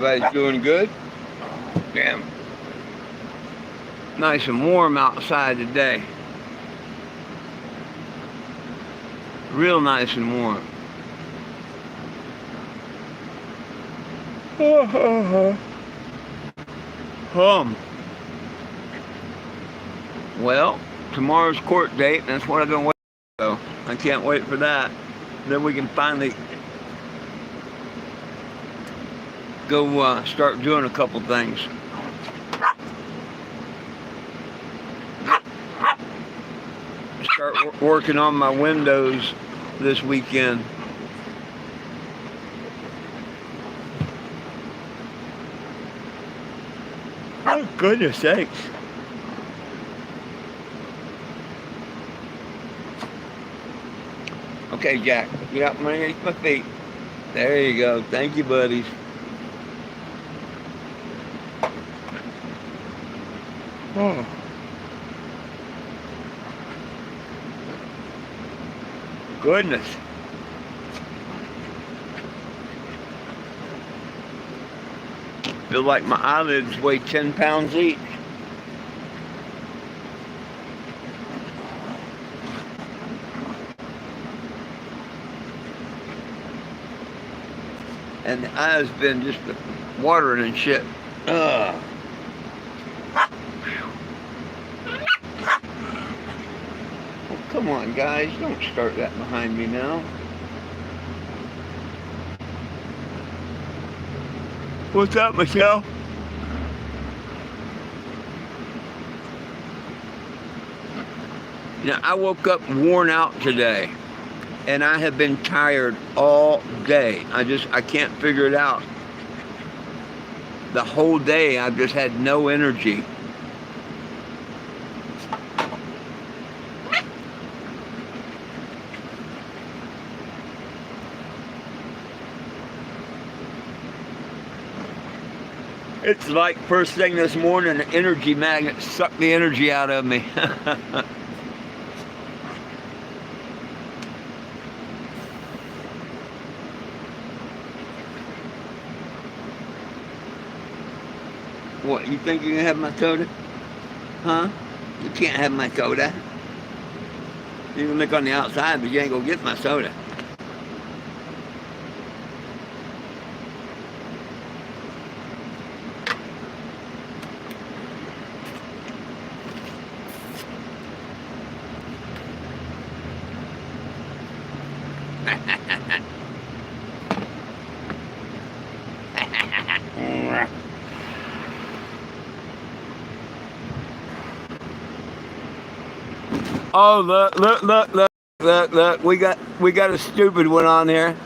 Everybody's doing good? Damn. Nice and warm outside today. Real nice and warm. Well, tomorrow's court date, and that's what I've been waiting for. So I can't wait for that. Then we can finally go start doing a couple things. Start working on my windows this weekend. Oh, goodness sakes. Okay, Jack, get out underneath my feet. There you go. Thank you, buddies. Oh. Goodness. Feel like my eyelids weigh 10 pounds each. And the eyes been just watering and shit. Ugh. Well, come on, guys. Don't start that behind me now. What's up, Michelle? Now, I woke up worn out today. And I have been tired all day. I can't figure it out. The whole day I've just had no energy. It's like first thing this morning, an energy magnet sucked the energy out of me. What, you think you can have my soda? Huh? You can't have my soda. You can look on the outside, but you ain't gonna get my soda. Oh, look. We got a stupid one on here.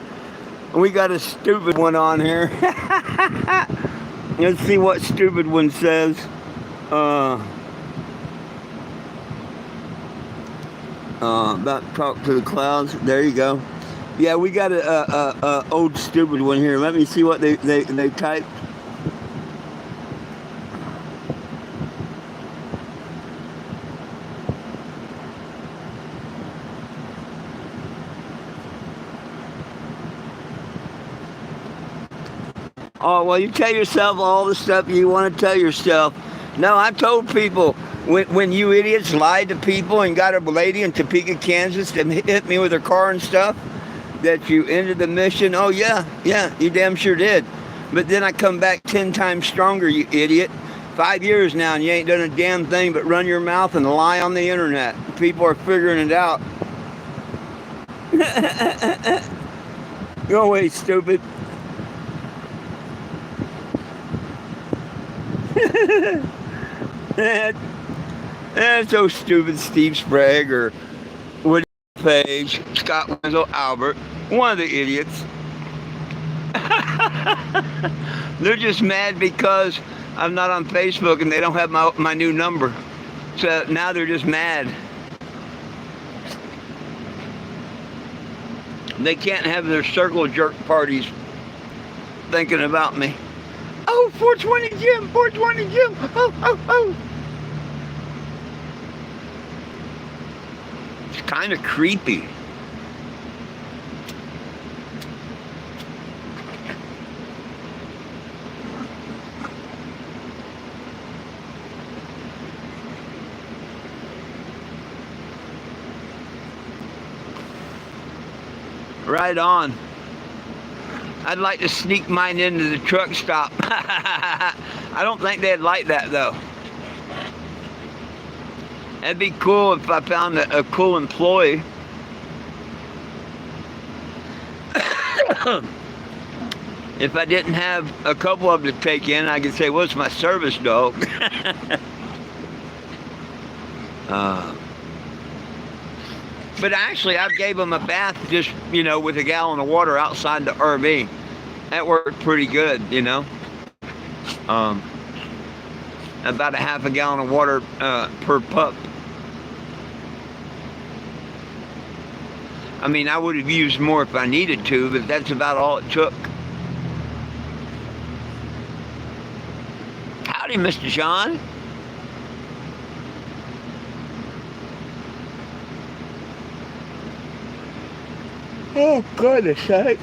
Let's see what stupid one says. About to talk to the clouds. There you go. Yeah, we got a old stupid one here. Let me see what they typed. Oh, well, you tell yourself all the stuff you want to tell yourself. No, I told people, when you idiots lied to people and got a lady in Topeka, Kansas to hit me with her car and stuff, that you ended the mission. Oh, yeah, you damn sure did. But then I come back 10 times stronger, you idiot. 5 years now, and you ain't done a damn thing but run your mouth and lie on the internet. People are figuring it out. Go away, stupid. That's so stupid. Steve Sprague or Woody Page, Scott Wenzel, Albert, one of the idiots. They're just mad because I'm not on Facebook and they don't have my new number. So now they're just mad. They can't have their circle jerk parties thinking about me. Oh, 420 Jim, 420 Jim. Oh. It's kind of creepy. Right on. I'd like to sneak mine into the truck stop. I don't think they'd like that, though. That'd be cool if I found a cool employee. If I didn't have a couple of them to take in, I could say, what's my service dog? But actually, I gave them a bath just, with a gallon of water outside the RV. That worked pretty good, About a half a gallon of water per pup. I mean, I would have used more if I needed to, but that's about all it took. Howdy, Mr. John. Oh, goodness sakes.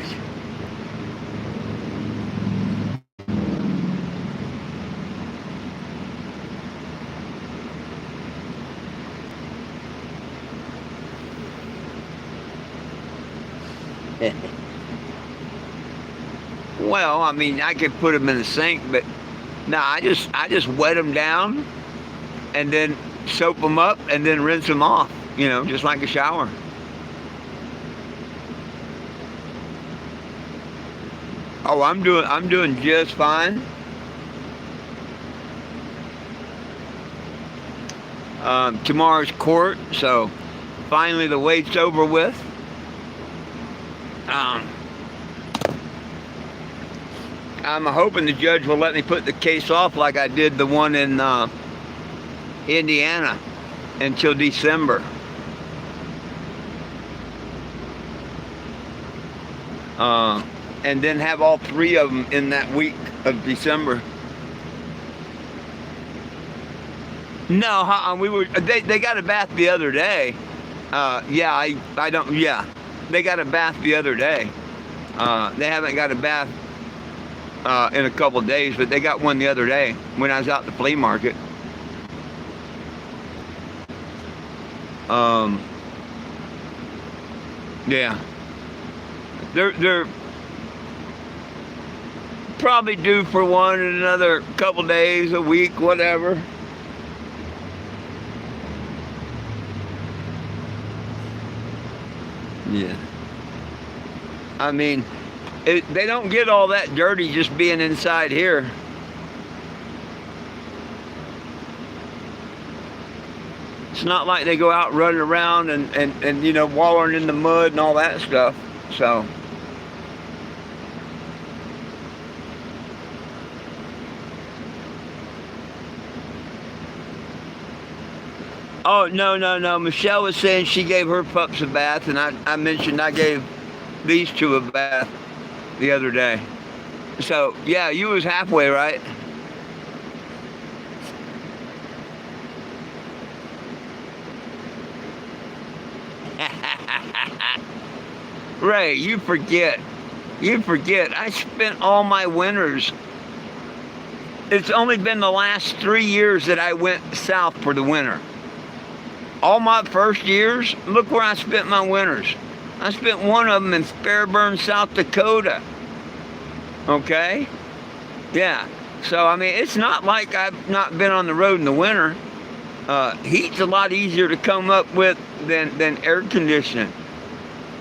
Well, I mean, I could put them in the sink, but no, I just wet them down and then soap them up and then rinse them off, just like a shower. Oh, I'm doing just fine. Tomorrow's court, so finally the wait's over with. I'm hoping the judge will let me put the case off like I did the one in Indiana until December. And then have all three of them in that week of December. No, they got a bath the other day. They got a bath the other day. They haven't got a bath in a couple of days, but they got one the other day when I was out at the flea market. Yeah. They're probably due for one in another couple days, a week, whatever. Yeah. I mean, they don't get all that dirty just being inside here. It's not like they go out running around and wallowing in the mud and all that stuff. So. Oh, no. Michelle was saying she gave her pups a bath, and I mentioned I gave these two a bath the other day. So, yeah, you was halfway, right? Ray, you forget. I spent all my winters. It's only been the last 3 years that I went south for the winter. All my first years, look where I spent my winters. I spent one of them in Fairburn, South Dakota. Okay? Yeah. So, I mean, it's not like I've not been on the road in the winter. Heat's a lot easier to come up with than air conditioning.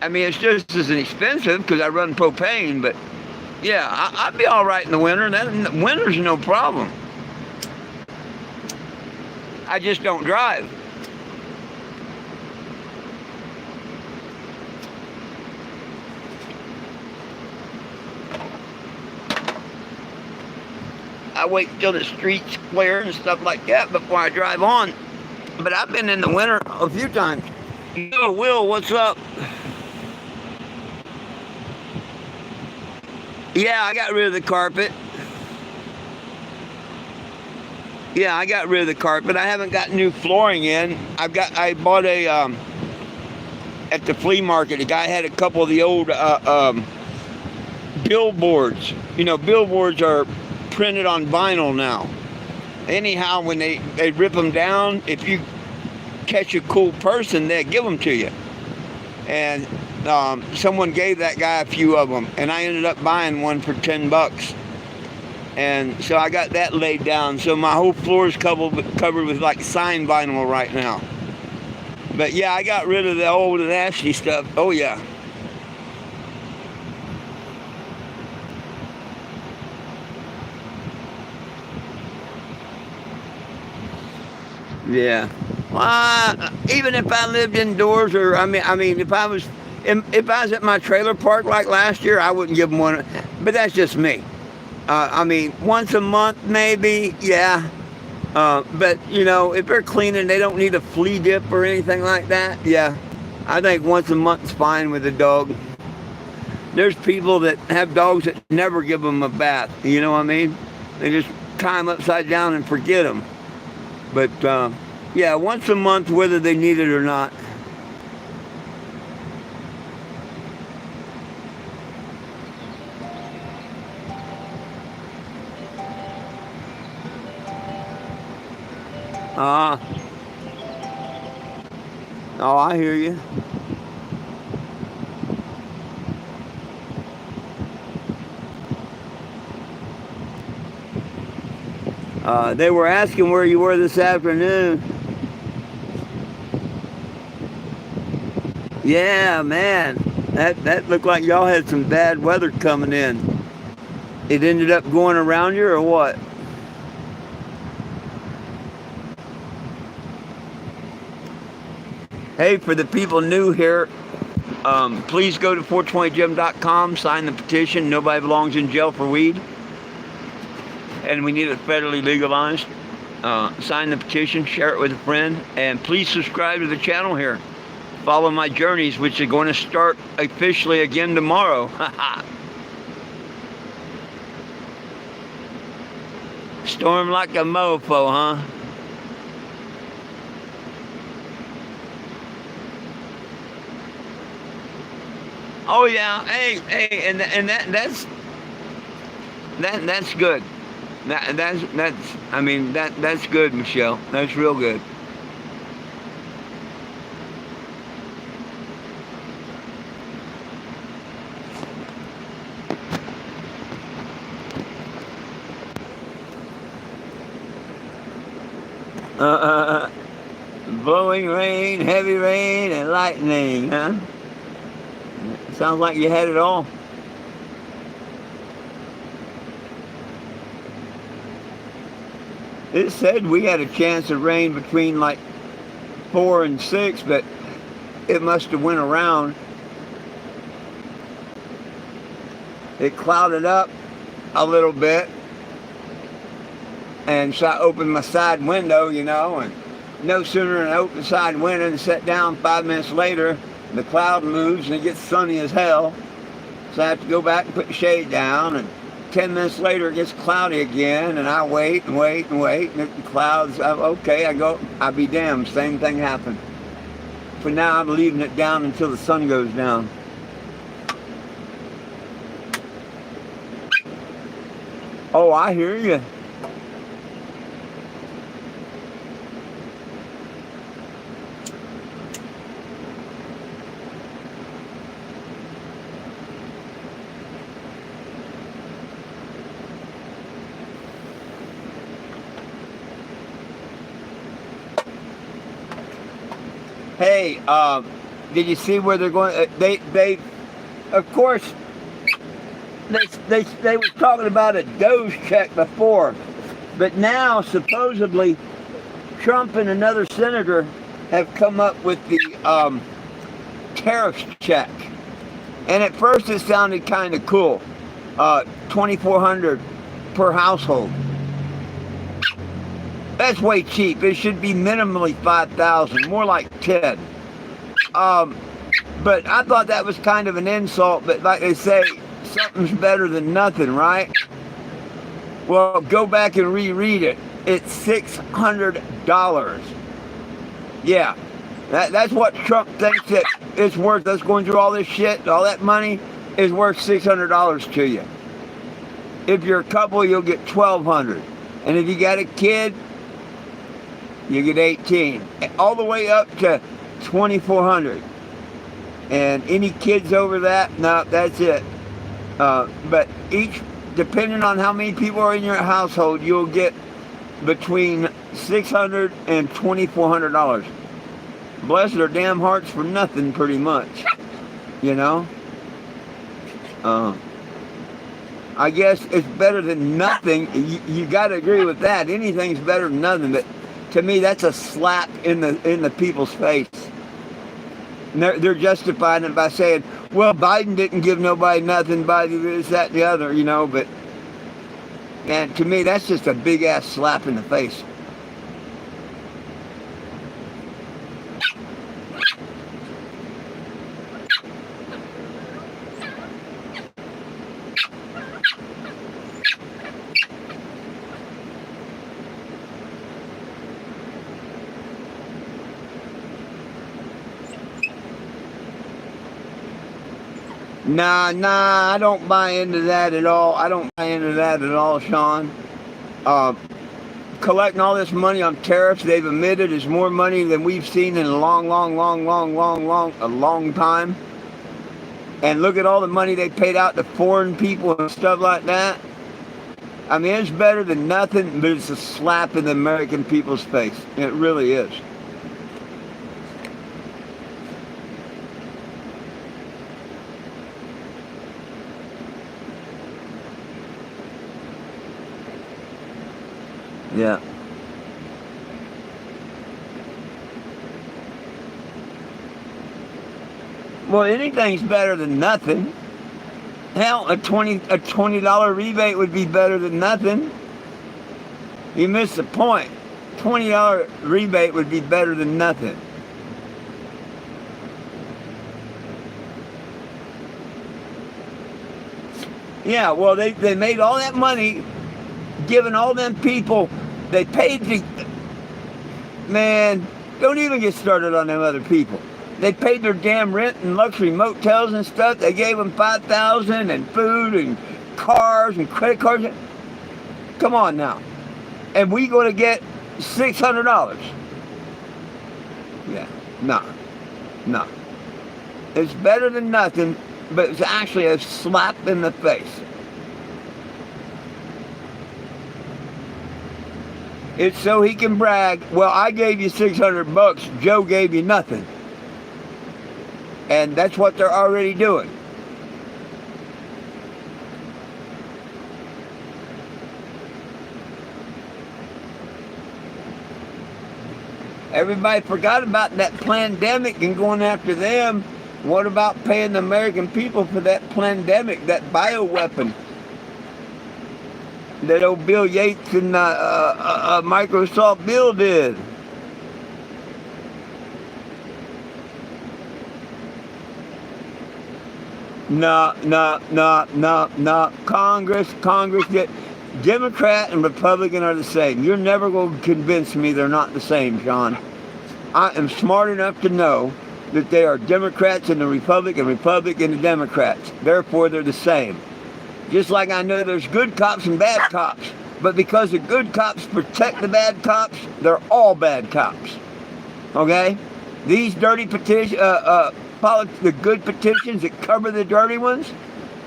I mean, it's just as expensive because I run propane, but yeah, I'd be all right in the winter. Winter's no problem. I just don't drive. I wait till the streets clear and stuff like that before I drive on. But I've been in the winter a few times. Yo, Will, what's up? Yeah, I got rid of the carpet. Yeah, I got rid of the carpet. I haven't got new flooring in. I bought a at the flea market. A guy had a couple of the old billboards. Billboards are printed on vinyl now. Anyhow, when they rip them down, if you catch a cool person, they give them to you. And someone gave that guy a few of them, and I ended up buying one for $10. And so I got that laid down. So my whole floor is covered with like sign vinyl right now. But yeah, I got rid of the old nasty stuff. Oh yeah. Yeah. Even if I lived indoors, or I mean, if I was at my trailer park like last year, I wouldn't give them one. But that's just me. I mean, once a month maybe, yeah. But you know, if they're cleaning, they don't need a flea dip or anything like that. Yeah, I think once a month's fine with a dog. There's people that have dogs that never give them a bath. You know what I mean? They just tie them upside down and forget them. But yeah, once a month, whether they need it or not. Oh, I hear you. They were asking where you were this afternoon. Yeah, man. That looked like y'all had some bad weather coming in. It ended up going around you or what? Hey, for the people new here, please go to 420gym.com, sign the petition. Nobody belongs in jail for weed. And we need it federally legalized. Sign the petition, share it with a friend, and please subscribe to the channel here. Follow my journeys, which are going to start officially again tomorrow. Storm like a mofo, huh? Oh yeah, hey, and that's good. That's good, Michelle. That's real good. Blowing rain, heavy rain, and lightning, huh? Sounds like you had it all. It said we had a chance of rain between like 4 and 6, but it must have went around. It clouded up a little bit, and so I opened my side window, you know, and no sooner than I opened the side window and sat down, 5 minutes later, the cloud moves and it gets sunny as hell. So I have to go back and put the shade down, and 10 minutes later it gets cloudy again, and I wait and wait and wait, and the clouds, okay, I'll be damned, same thing happened. For now, I'm leaving it down until the sun goes down. Oh, I hear you. Hey, did you see where they're going? They, of course, they were talking about a Doge check before, but now supposedly Trump and another senator have come up with the tariffs check, and at first it sounded kind of cool, $2,400 per household. That's way cheap. It should be minimally $5,000, more like 10. But I thought that was kind of an insult, but like they say, something's better than nothing, right? Well, go back and reread it. It's $600. Yeah, that's what Trump thinks that it's worth. Us going through all this shit, all that money is worth $600 to you. If you're a couple, you'll get $1,200. And if you got a kid, you get 18, all the way up to 2,400. And any kids over that, no, that's it. But depending on how many people are in your household, you'll get between $600 and $2,400. Bless their damn hearts for nothing, pretty much. You know? I guess it's better than nothing. You got to agree with that. Anything's better than nothing. But to me, that's a slap in the people's face. And they're justifying it by saying, well, Biden didn't give nobody nothing, Biden this, that, and the other, you know. But, and to me, that's just a big-ass slap in the face. Nah, I don't buy into that at all. I don't buy into that at all, Sean. Collecting all this money on tariffs, they've admitted is more money than we've seen in a long time. And look at all the money they paid out to foreign people and stuff like that. I mean, it's better than nothing, but it's a slap in the American people's face. It really is. Yeah. Well, anything's better than nothing. Hell, a $20 rebate would be better than nothing. You missed the point. $20 rebate would be better than nothing. Yeah, well, they made all that money, giving all them people, they paid to, man, don't even get started on them other people. They paid their damn rent and luxury motels and stuff. They gave them $5,000 and food and cars and credit cards. Come on now. And we going to get $600. Yeah, no. It's better than nothing, but it's actually a slap in the face. It's so he can brag, well, I gave you $600, Joe gave you nothing. And that's what they're already doing. Everybody forgot about that pandemic and going after them. What about paying the American people for that pandemic, that bioweapon that old Bill Yates and Microsoft Bill did? No. Congress, Democrat and Republican are the same. You're never going to convince me they're not the same, Sean. I am smart enough to know that they are Democrats and the Republic and the Democrats. Therefore, they're the same. Just like I know there's good cops and bad cops. But because the good cops protect the bad cops, they're all bad cops. Okay? These dirty the good petitions that cover the dirty ones,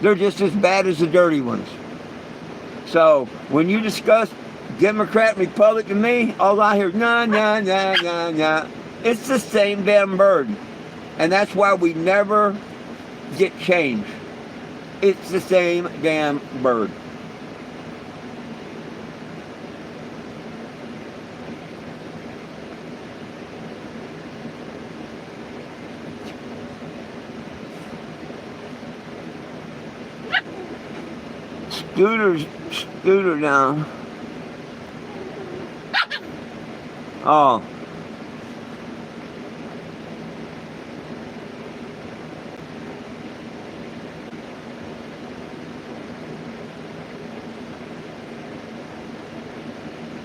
they're just as bad as the dirty ones. So when you discuss Democrat, Republican, me, all I hear, nah. It's the same damn bird. And that's why we never get change. It's the same damn bird. Scooter down. Oh.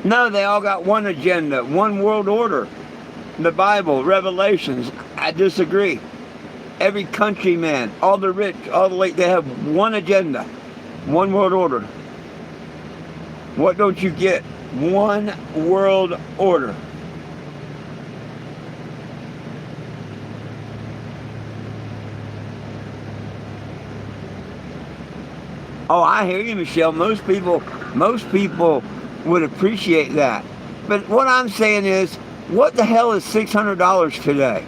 No, they all got one agenda, one world order. The Bible, Revelations, I disagree. Every countryman, all the rich, all the late, they have one agenda, one world order. What don't you get? One world order. Oh, I hear you, Michelle. Most people would appreciate that. But what I'm saying is, what the hell is $600 today?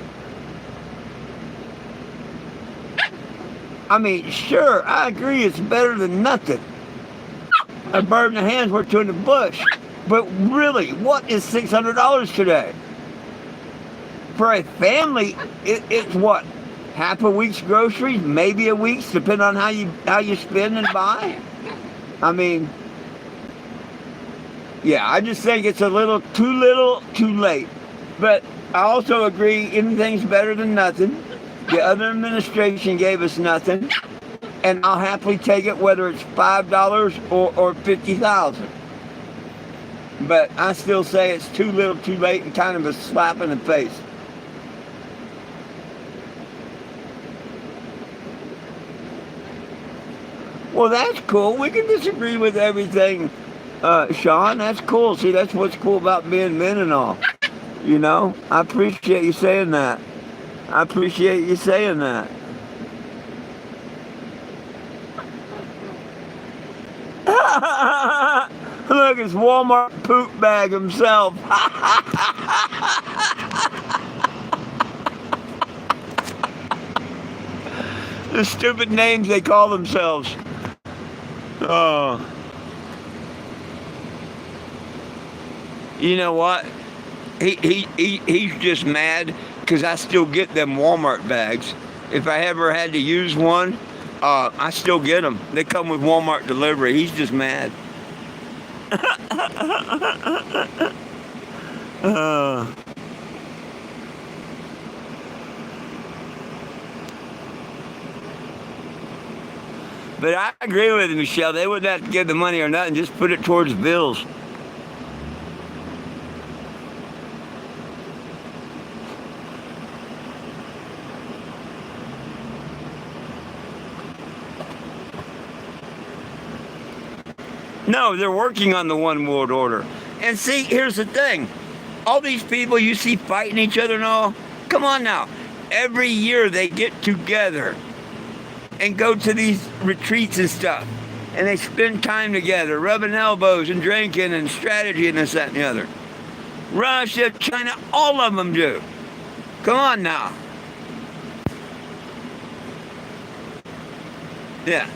I mean, sure, I agree it's better than nothing. A bird in the hand's worth two in the bush. But really, what is $600 today? For a family, it's what? Half a week's groceries, maybe a week's, depending on how you spend and buy. I mean, yeah, I just think it's a little, too late. But I also agree anything's better than nothing. The other administration gave us nothing, and I'll happily take it whether it's $5 or $50,000. But I still say it's too little, too late, and kind of a slap in the face. Well, that's cool. We can disagree with everything, Sean. That's cool. See, that's what's cool about being men and all. You know, I appreciate you saying that. I appreciate you saying that. Look, it's Walmart poop bag himself. The stupid names they call themselves. Oh. You know what? He's just mad because I still get them Walmart bags. If I ever had to use one, I still get them. They come with Walmart delivery. He's just mad. But I agree with you, Michelle. They wouldn't have to give the money or nothing. Just put it towards bills. No, they're working on the one world order. And see, here's the thing. All these people you see fighting each other and all, come on now. Every year they get together and go to these retreats and stuff. And they spend time together, rubbing elbows and drinking and strategy and this, that, and the other. Russia, China, all of them do. Come on now. Yeah.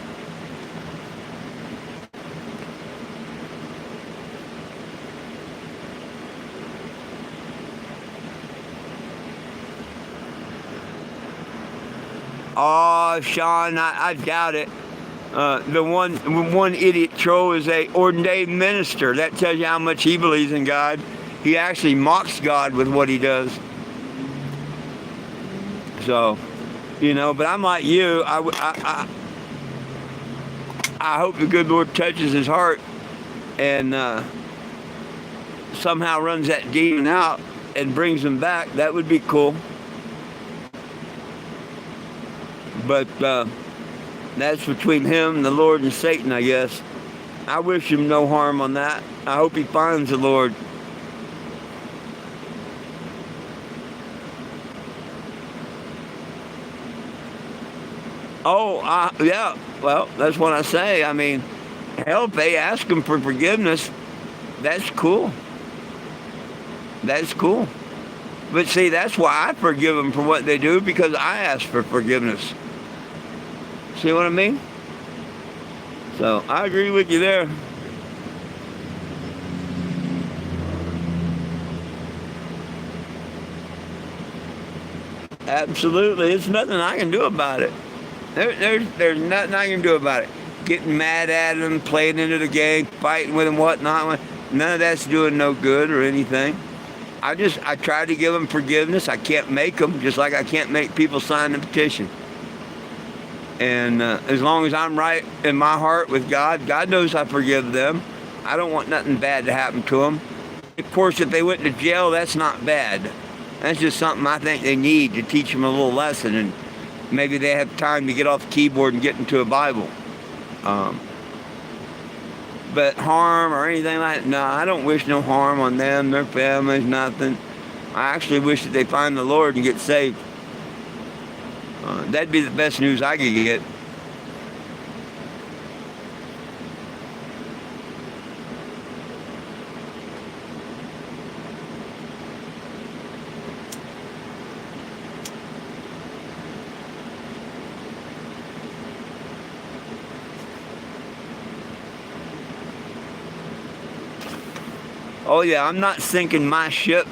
Oh, Sean, I doubt it. The one idiot troll is a ordained minister. That tells you how much he believes in God. He actually mocks God with what he does. So, you know, but I'm like you. I hope the good Lord touches his heart and somehow runs that demon out and brings him back. That would be cool. But that's between him, the Lord, and Satan, I guess. I wish him no harm on that. I hope he finds the Lord. Oh, yeah. Well, that's what I say. I mean, hell, if they ask him for forgiveness, that's cool. That's cool. But see, that's why I forgive them for what they do, because I ask for forgiveness. See what I mean? So I agree with you there. Absolutely. There's nothing I can do about it. There's nothing I can do about it. Getting mad at them, playing into the game, fighting with them, whatnot. None of that's doing no good or anything. I try to give them forgiveness. I can't make them, just like I can't make people sign the petition. And as long as I'm right in my heart with God, God knows I forgive them. I don't want nothing bad to happen to them. Of course, if they went to jail, that's not bad. That's just something I think they need to teach them a little lesson, and maybe they have time to get off the keyboard and get into a Bible. But harm or anything like that, no, I don't wish no harm on them, their families, nothing. I actually wish that they find the Lord and get saved. That'd be the best news I could get. Oh yeah, I'm not sinking my ship.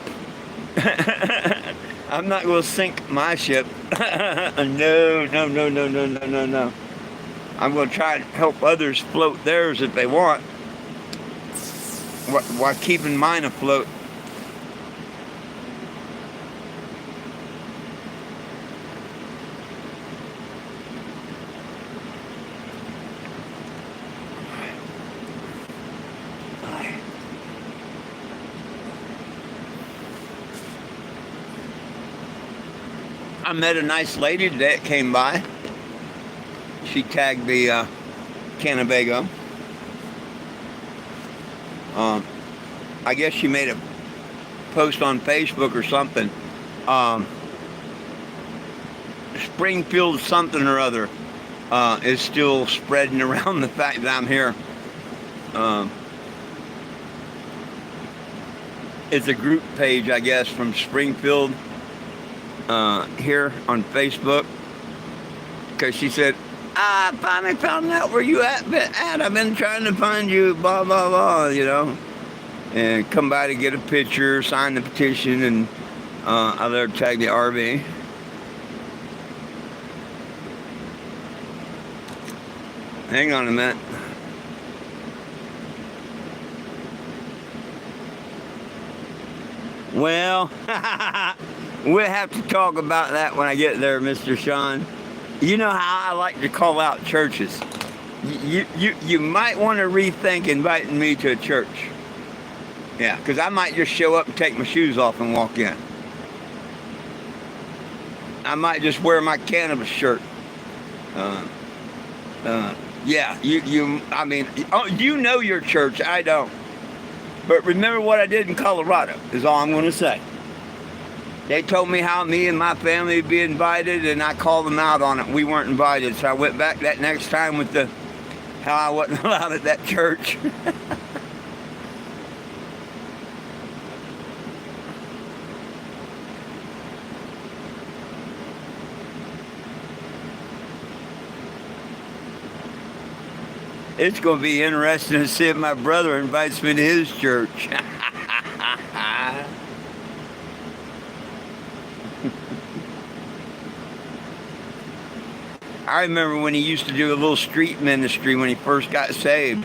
I'm not going to sink my ship. No, no, no, no, no, no, no, no. I'm going to try to help others float theirs if they want, while keeping mine afloat. I met a nice lady today that came by. She tagged the Cannebago. I guess she made a post on Facebook or something. Springfield something or other is still spreading around the fact that I'm here. It's a group page, I guess, from Springfield here on Facebook, because she said, I finally found out where you at. I've been trying to find you, blah, blah, blah, you know. And come by to get a picture, sign the petition, and I let her tag the RV. Hang on a minute. Well, we'll have to talk about that when I get there, Mr. Sean. You know how I like to call out churches. You might want to rethink inviting me to a church. Yeah, because I might just show up and take my shoes off and walk in. I might just wear my cannabis shirt. Yeah, I mean, oh, you know your church, I don't. But remember what I did in Colorado, is all I'm going to say. They told me how me and my family would be invited, and I called them out on it. We weren't invited, so I went back that next time with how I wasn't allowed at that church. It's going to be interesting to see if my brother invites me to his church. I remember when he used to do a little street ministry when he first got saved,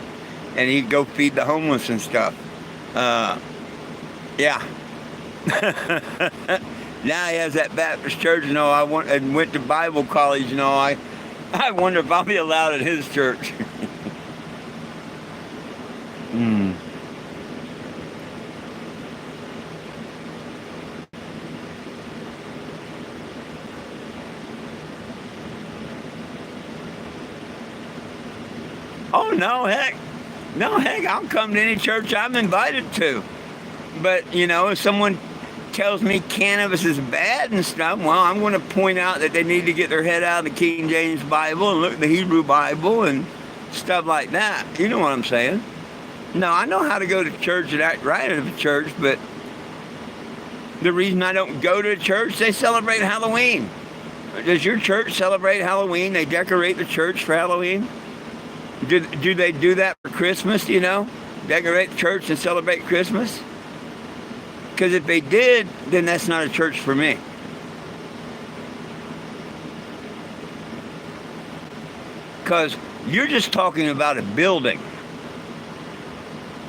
and he'd go feed the homeless and stuff. Yeah. Now he has that Baptist church. You know, and went to Bible college. You know, I wonder if I'll be allowed at his church. Oh, no, heck, I'll come to any church I'm invited to. But, you know, if someone tells me cannabis is bad and stuff, well, I'm going to point out that they need to get their head out of the King James Bible and look at the Hebrew Bible and stuff like that. You know what I'm saying? No, I know how to go to church and act right at a church, but the reason I don't go to church, they celebrate Halloween. Does your church celebrate Halloween? They decorate the church for Halloween? Do they do that for Christmas, you know? Decorate the church and celebrate Christmas? Because if they did, then that's not a church for me. Because you're just talking about a building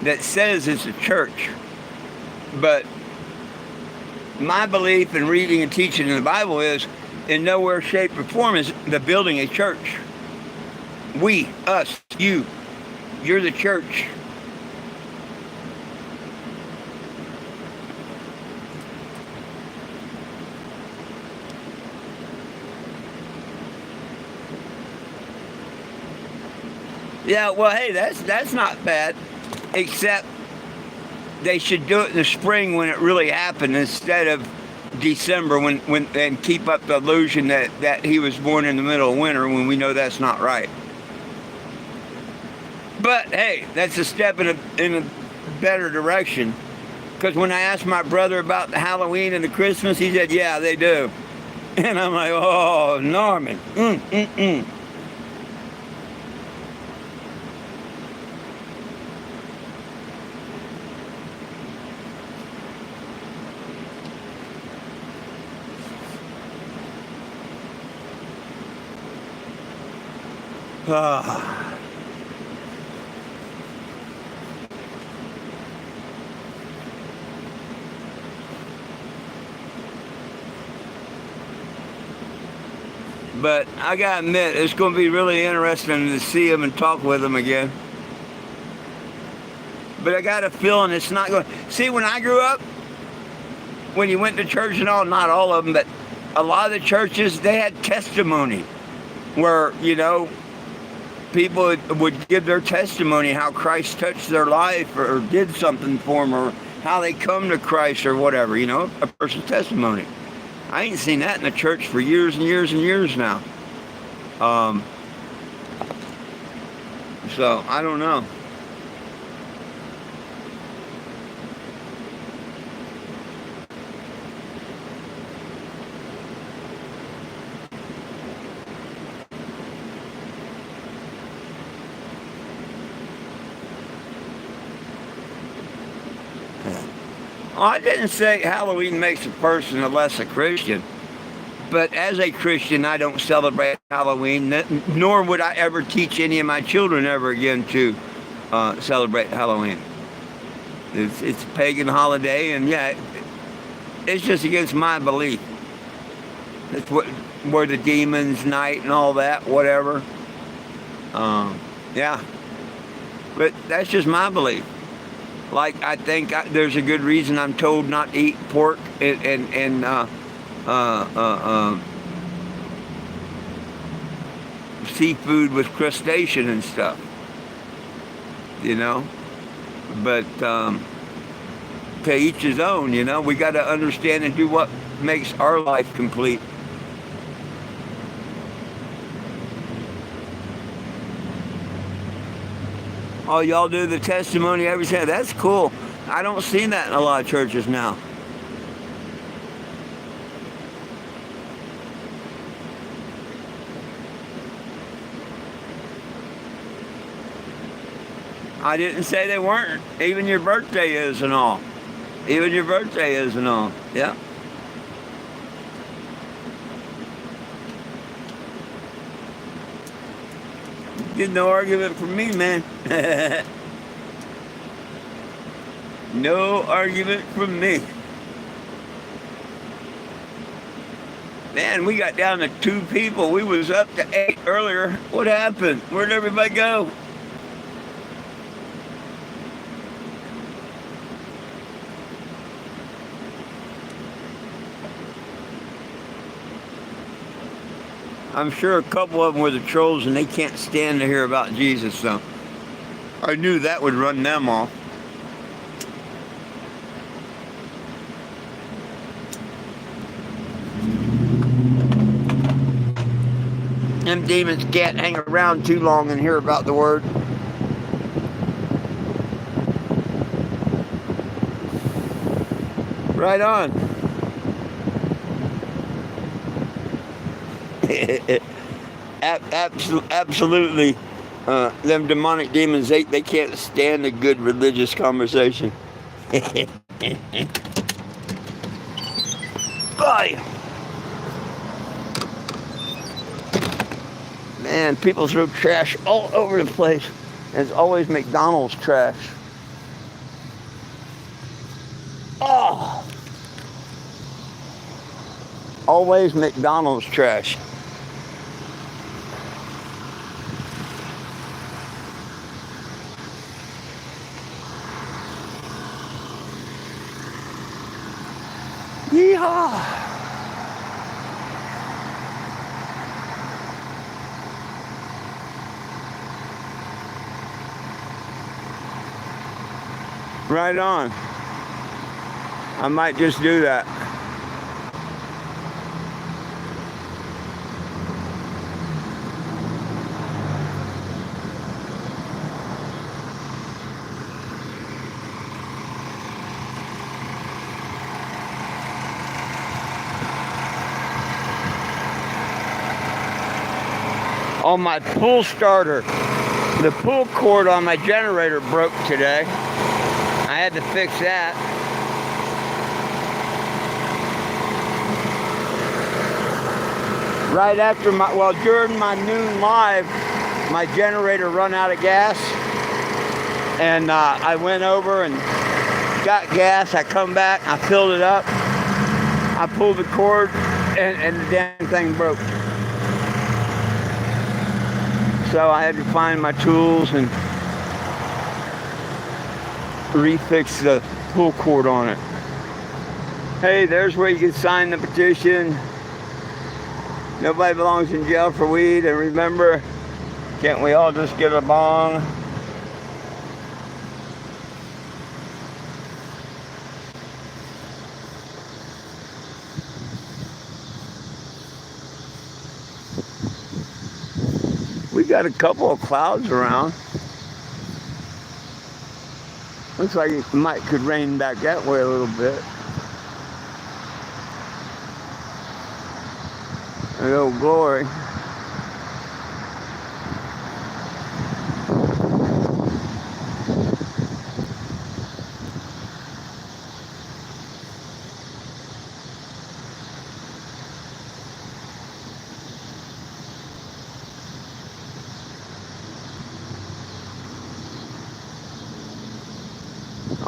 that says it's a church. But my belief in reading and teaching in the Bible is, in nowhere, shape, or form is the building a church. We, us, you're the church. Yeah, well, hey, that's not bad, except they should do it in the spring when it really happened instead of December and keep up the illusion that he was born in the middle of winter when we know that's not right. But hey, that's a step in a better direction. Because when I asked my brother about the Halloween and the Christmas, he said, yeah, they do. And I'm like, oh, Norman. Ah. But I gotta admit, it's going to be really interesting to see him and talk with him again. But I got a feeling it's not going. See, when I grew up, when you went to church and all, not all of them, but a lot of the churches, they had testimony where, people would give their testimony how Christ touched their life or did something for them, or how they come to Christ or whatever, a person's testimony. I ain't seen that in the church for years and years and years now. So, I don't know. I didn't say Halloween makes a person a less a Christian, but as a Christian, I don't celebrate Halloween, nor would I ever teach any of my children ever again to celebrate Halloween. It's a pagan holiday, and yeah, it's just against my belief. It's where the demons night and all that, whatever. Yeah, but that's just my belief. Like, I think there's a good reason I'm told not to eat pork and seafood with crustacean and stuff, But to each his own, We got to understand and do what makes our life complete. Oh, y'all do the testimony every Sunday. That's cool. I don't see that in a lot of churches now. I didn't say they weren't. Even your birthday is and all. Even your birthday is and all. Yeah. Get no argument from me, man. No argument from me. Man, we got down to 2 people. We was up to 8 earlier. What happened? Where'd everybody go? I'm sure a couple of them were the trolls and they can't stand to hear about Jesus, so I knew that would run them off. Them demons can't hang around too long and hear about the word. Right on. Absolutely. Them demonic demons, they can't stand a good religious conversation. Bye. Man, people throw trash all over the place. There's always McDonald's trash. Oh! Always McDonald's trash. Yeehaw! Right on. I might just do that. On my pool starter, the pull cord on my generator broke today. I had to fix that. Right after during my noon live, my generator run out of gas, and I went over and got gas. I come back, I filled it up, I pulled the cord, and the damn thing broke. So I had to find my tools and refix the pull cord on it. Hey, there's where you can sign the petition. Nobody belongs in jail for weed. And remember, can't we all just get along? We got a couple of clouds around. Looks like it could rain back that way a little bit. And oh, glory.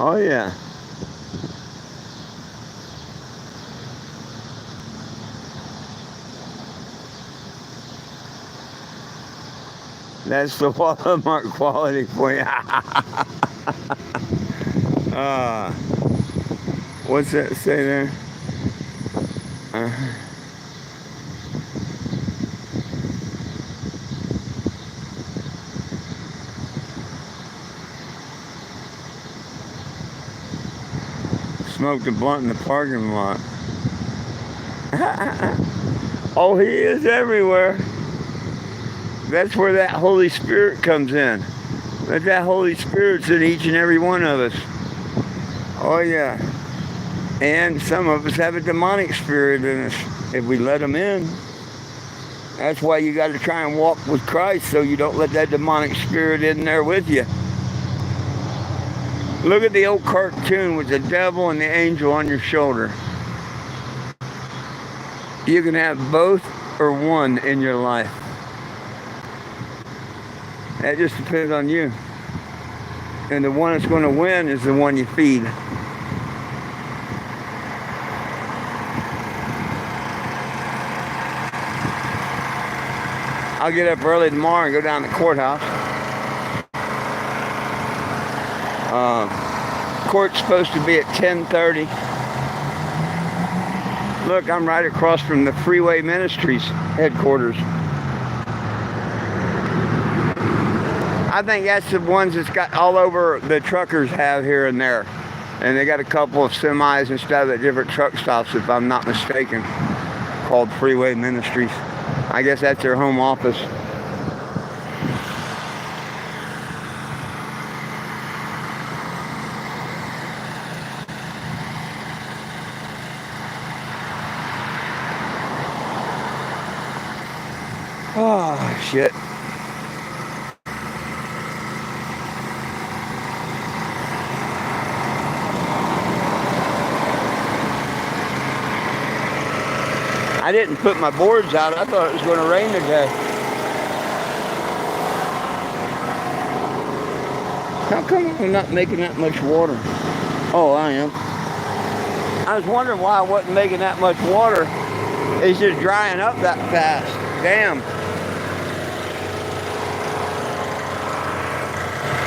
Oh, yeah. That's the Walmart quality for you. What's that say there? Smoked a blunt in the parking lot. Oh, he is everywhere. That's where that Holy Spirit comes in. That Holy Spirit's in each and every one of us. Oh, yeah. And some of us have a demonic spirit in us if we let them in. That's why you got to try and walk with Christ so you don't let that demonic spirit in there with you. Look at the old cartoon with the devil and the angel on your shoulder. You can have both or one in your life. That just depends on you. And the one that's going to win is the one you feed. I'll get up early tomorrow and go down to the courthouse. Court's supposed to be at 10:30. Look, I'm right across from the Freeway Ministries headquarters. I think that's the ones that's got all over the truckers have here and there. And they got a couple of semis and stuff at different truck stops, if I'm not mistaken, called Freeway Ministries. I guess that's their home office. Oh, shit. I didn't put my boards out. I thought it was going to rain today. How come I'm not making that much water? Oh, I am. I was wondering why I wasn't making that much water. It's just drying up that fast. Damn.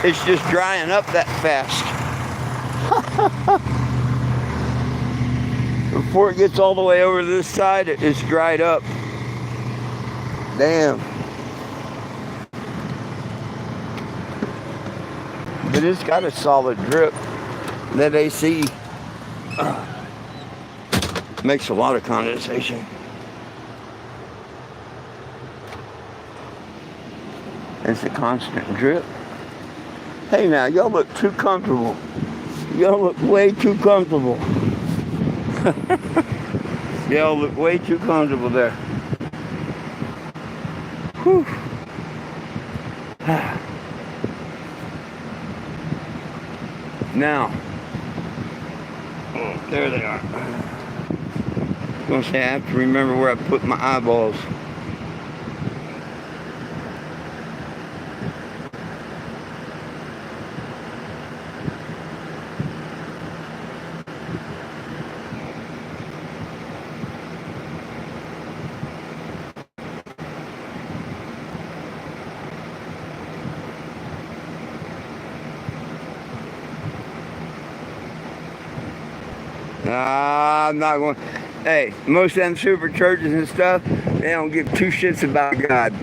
It's just drying up that fast. Before it gets all the way over to this side, it's dried up. Damn. But it's got a solid drip. That AC makes a lot of condensation. It's a constant drip. Hey now, y'all look too comfortable. Y'all look way too comfortable. Y'all look way too comfortable there. Whew. Now, oh, there they are. I was gonna say I have to remember where I put my eyeballs. I'm not going. Hey, most of them super churches and stuff, they don't give two shits about God.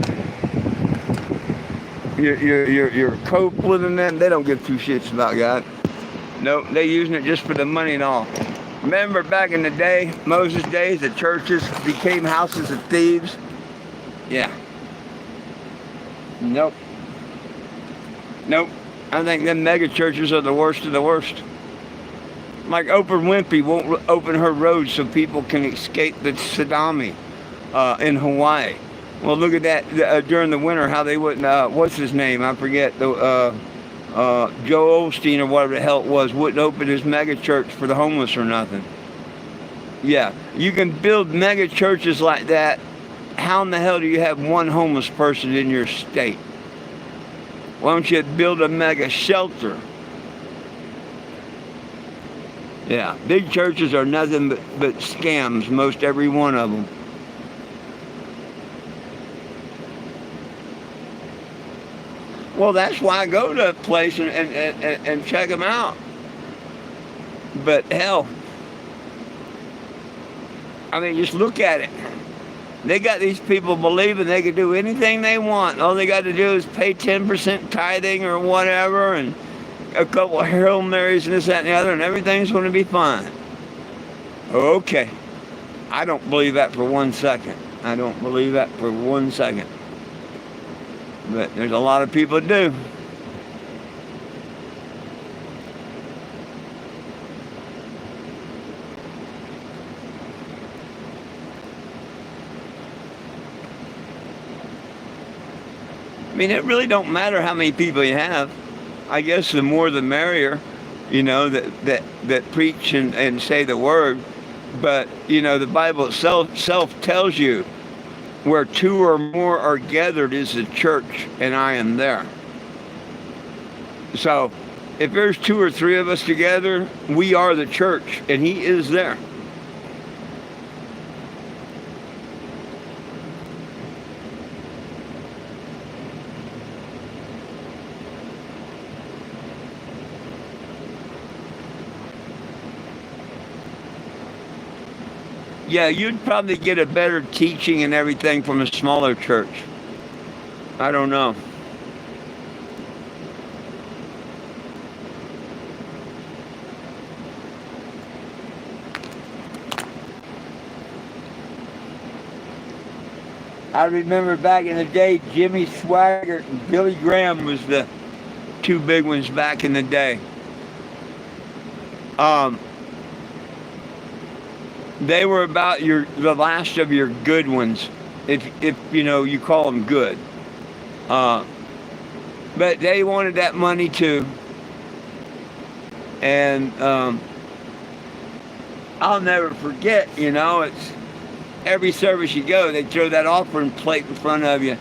Your Copeland and them, they don't give two shits about God. Nope, they using it just for the money and all. Remember back in the day, Moses' days, the churches became houses of thieves? Yeah. Nope. Nope. I think them mega churches are the worst of the worst. Like Oprah Winfrey won't open her roads so people can escape the tsunami in Hawaii. Well, look at that during the winter, how they wouldn't, what's his name? I forget. Joe Osteen or whatever the hell it was, wouldn't open his mega church for the homeless or nothing. Yeah, you can build mega churches like that. How in the hell do you have one homeless person in your state? Why don't you build a mega shelter? Yeah, big churches are nothing but scams, most every one of them. Well, that's why I go to a place and check them out. But hell, I mean, just look at it. They got these people believing they can do anything they want. All they got to do is pay 10% tithing or whatever, and a couple of Hail Marys and this, that, and the other, and everything's going to be fine. Okay. I don't believe that for 1 second. I don't believe that for 1 second. But there's a lot of people that do. I mean, it really don't matter how many people you have. I guess the more the merrier, that preach and say the word. But, the Bible itself tells you, where two or more are gathered is the church, and I am there. So, if there's 2 or 3 of us together, we are the church, and he is there. Yeah, you'd probably get a better teaching and everything from a smaller church. I don't know. I remember back in the day, Jimmy Swaggart and Billy Graham was the 2 big ones back in the day. They were about the last of your good ones, if you call them good. But they wanted that money too. And I'll never forget, it's every service you go, they throw that offering plate in front of you.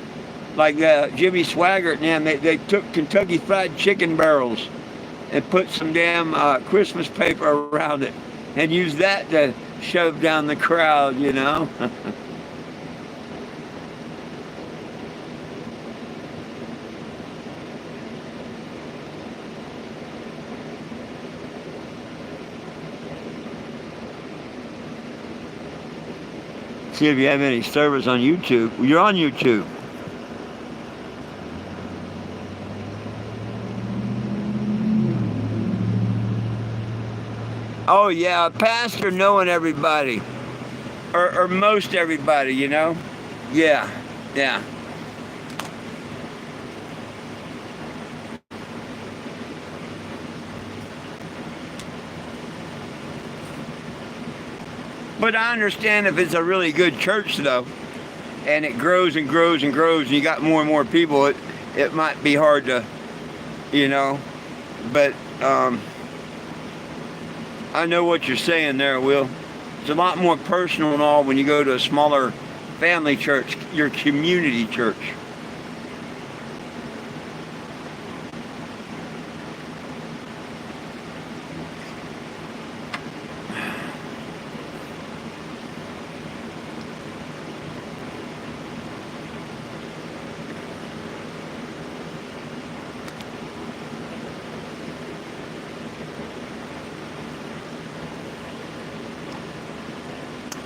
Like Jimmy Swaggart and them, they took Kentucky Fried Chicken barrels and put some damn Christmas paper around it and used that to shove down the crowd, See if you have any service on YouTube. You're on YouTube. Oh yeah, a pastor knowing everybody. Or most everybody, Yeah, yeah. But I understand if it's a really good church though, and it grows and grows and grows, and you got more and more people, it might be hard to, but I know what you're saying there, Will. It's a lot more personal and all when you go to a smaller family church, your community church.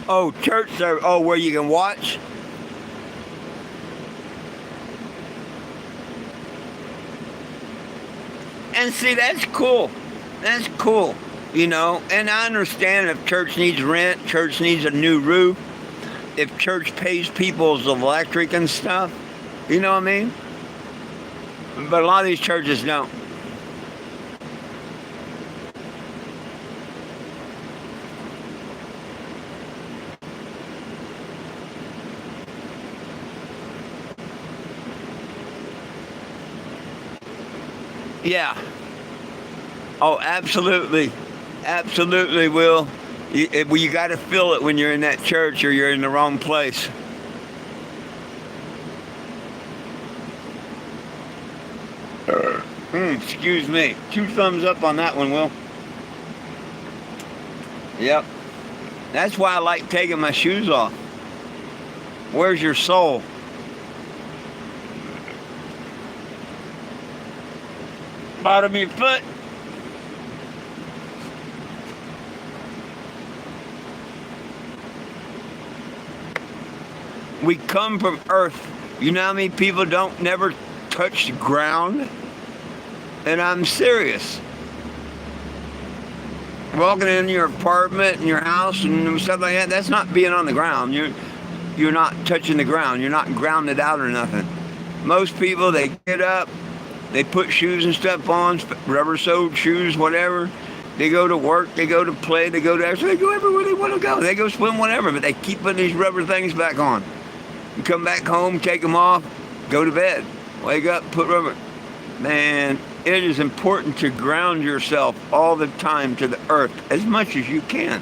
Oh, church service. Oh, where you can watch. And see, that's cool. That's cool. You know, and I understand if church needs rent, church needs a new roof, if church pays people's electric and stuff. You know what I mean? But a lot of these churches don't. Yeah. Oh, absolutely. Absolutely, Will. You got to feel it when you're in that church or you're in the wrong place. Excuse me. 2 thumbs up on that one, Will. Yep. That's why I like taking my shoes off. Where's your soul? Bottom of your foot. We come from earth. You know how many people don't never touch the ground? And I'm serious. Walking in your apartment and your house and stuff like that, that's not being on the ground. You're not touching the ground. You're not grounded out or nothing. Most people, they get up, they put shoes and stuff on, rubber-soled shoes, whatever. They go to work, they go to play, they go to exercise, they go everywhere they want to go. They go swim, whatever, but they keep putting these rubber things back on. You come back home, take them off, go to bed, wake up, put rubber. Man, it is important to ground yourself all the time to the earth as much as you can.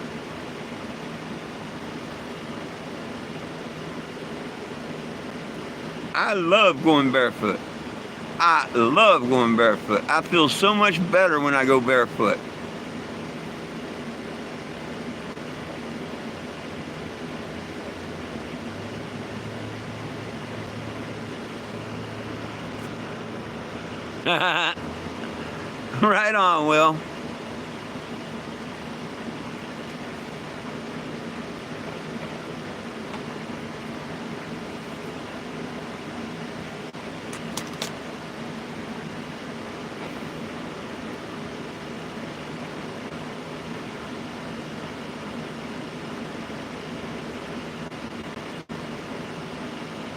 I love going barefoot. I love going barefoot. I feel so much better when I go barefoot. Right on, Will.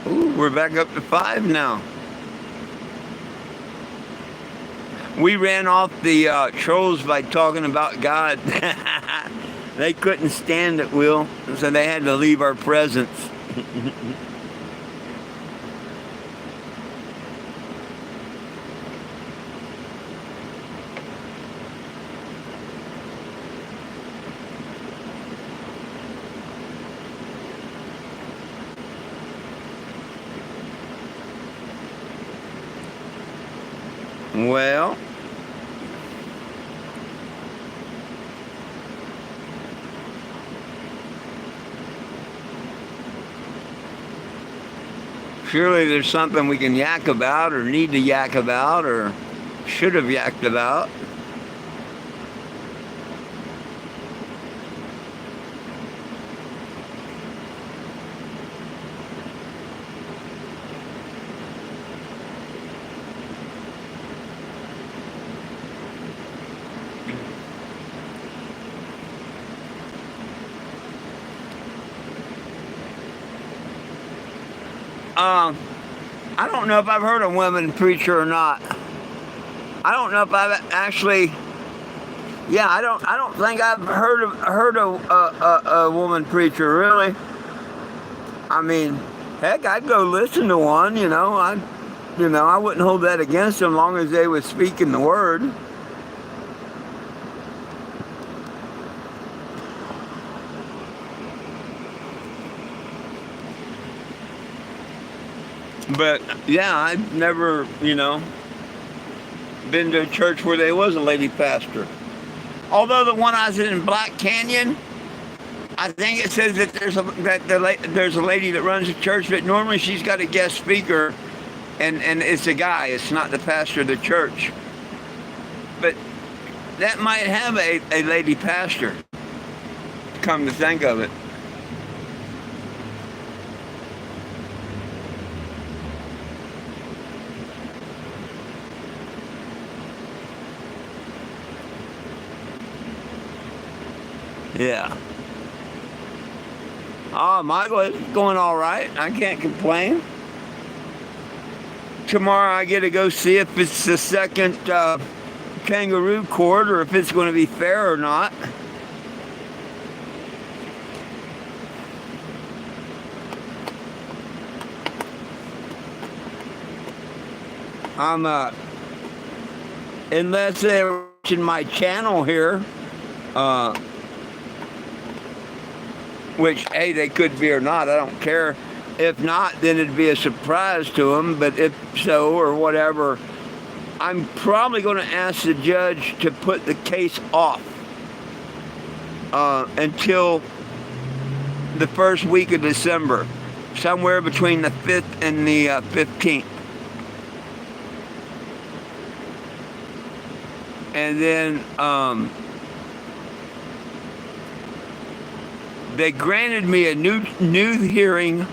Ooh, we're back up to 5 now. We ran off the trolls by talking about God. They couldn't stand it, Will, so they had to leave our presence. Well, surely there's something we can yak about or need to yak about or should have yacked about. I don't know if I've heard a woman preacher or not. I don't know if I've actually. Yeah, I don't think I've heard a woman preacher really. I mean, heck, I'd go listen to one. I wouldn't hold that against them, as long as they was speaking the word. But yeah, I've never, been to a church where there was a lady pastor. Although the one I was in Black Canyon, I think it says that there's a lady that runs a church, but normally she's got a guest speaker, and it's a guy. It's not the pastor of the church. But that might have a lady pastor, come to think of it. Yeah. Oh, Michael, it's going all right. I can't complain. Tomorrow I get to go see if it's the second kangaroo court or if it's going to be fair or not. I'm unless they're watching my channel here, which, hey, they could be or not, I don't care. If not, then it'd be a surprise to them, but if so or whatever, I'm probably going to ask the judge to put the case off until the first week of December, somewhere between the 5th and the 15th. And then they granted me a new hearing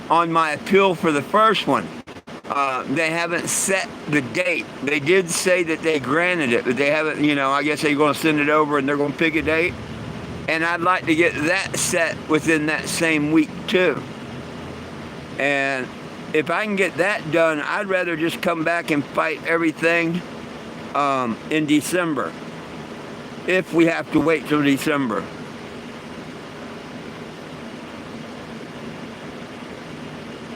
on my appeal for the first one. They haven't set the date. They did say that they granted it, but they haven't, I guess they're going to send it over and they're going to pick a date. And I'd like to get that set within that same week too. And if I can get that done, I'd rather just come back and fight everything in December, if we have to wait till December.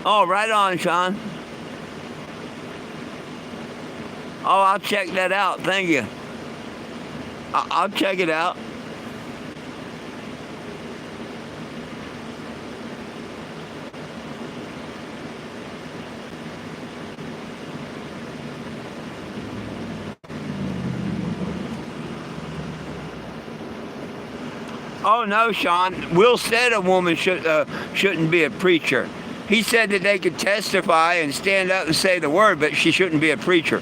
Oh, right on, Sean. Oh, I'll check that out. Thank you. I'll check it out. Oh, no, Sean. Will said a woman shouldn't be a preacher. He said that they could testify and stand up and say the word, but she shouldn't be a preacher.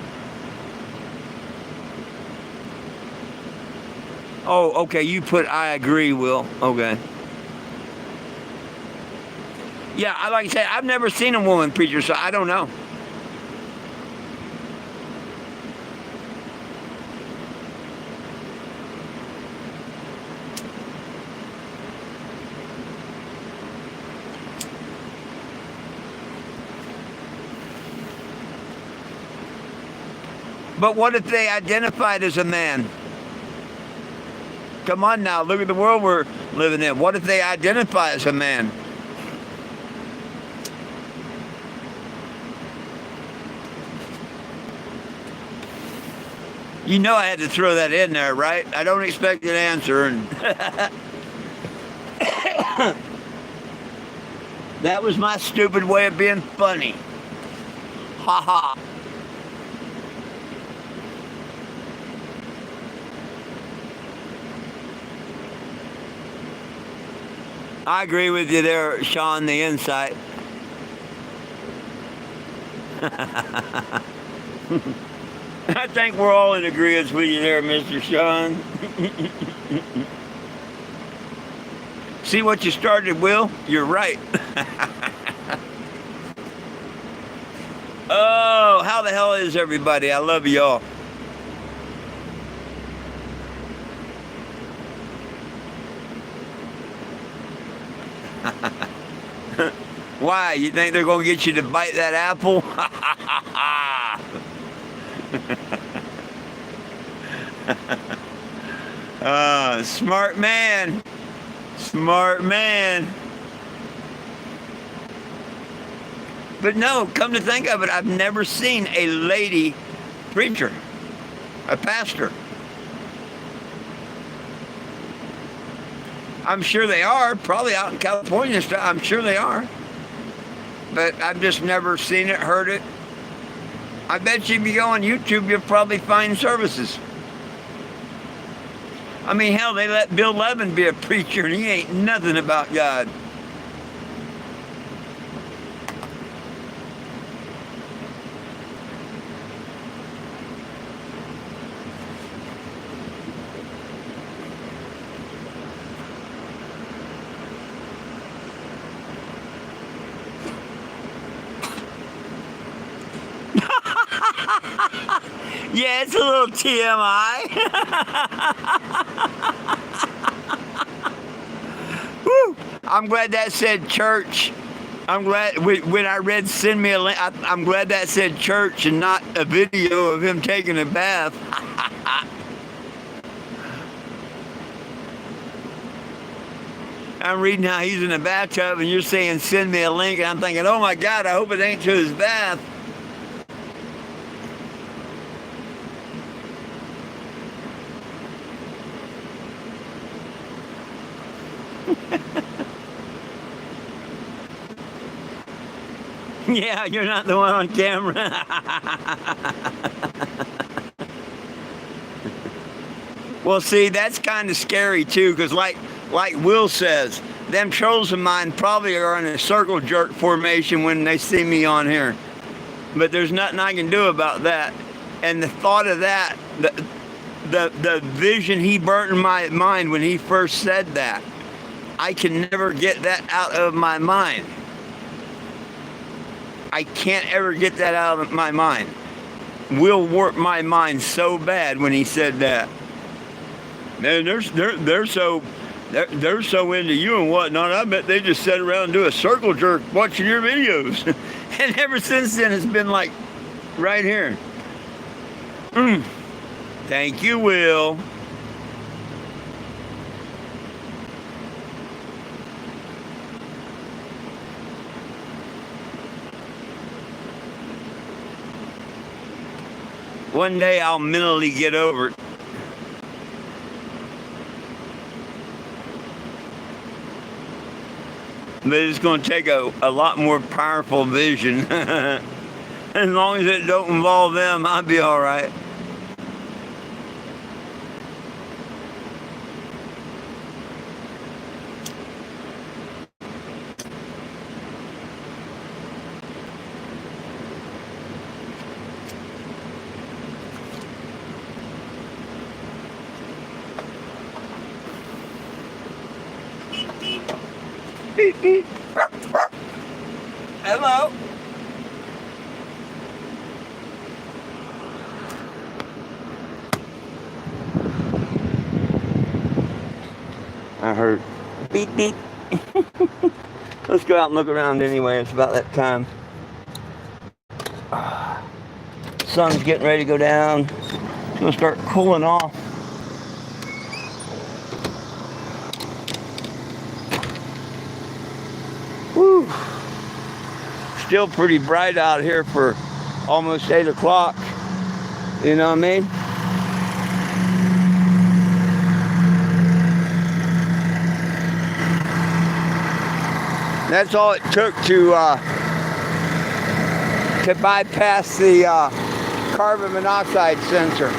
Oh, okay, you put I agree, Will. Okay. Yeah, like I said, I've never seen a woman preacher, so I don't know. But what if they identified as a man? Come on now, look at the world we're living in. What if they identify as a man? You know I had to throw that in there, right? I don't expect an answer. And that was my stupid way of being funny. Ha ha. I agree with you there, Sean, the insight. I think we're all in agreement with you there, Mr. Sean. See what you started, Will? You're right. Oh, how the hell is everybody? I love y'all. Why? You think they're going to get you to bite that apple? Smart man. Smart man. But no, come to think of it, I've never seen a lady preacher, a pastor. I'm sure they are, probably out in California and stuff. I'm sure they are. But I've just never seen it, heard it. I bet you if you go on YouTube, you'll probably find services. I mean, hell, they let Bill Levin be a preacher, and he ain't nothing about God. Yeah, it's a little TMI. I'm glad that said church. I'm glad when I read send me a link, I'm glad that said church and not a video of him taking a bath. I'm reading how he's in the bathtub and you're saying send me a link, and I'm thinking, oh my God, I hope it ain't to his bath. Yeah, you're not the one on camera. Well, see, that's kind of scary too, because like Will says, them trolls of mine probably are in a circle jerk formation when they see me on here. But there's nothing I can do about that. And the thought of that, the vision he burnt in my mind when he first said that, I can never get that out of my mind. I can't ever get that out of my mind. Will warped my mind so bad when he said that. Man, they're so into you and whatnot. I bet they just sit around and do a circle jerk watching your videos. And ever since then, it's been like right here. Thank you, Will. One day I'll mentally get over it. But it's going to take a lot more powerful vision. As long as it don't involve them, I'll be all right. Beep, beep. Hello. I heard beep beep. Let's go out and look around anyway. It's about that time. Sun's getting ready to go down. It's gonna start cooling off. Woo. Still pretty bright out here for almost 8 o'clock. You know what I mean? That's all it took to bypass the carbon monoxide sensor.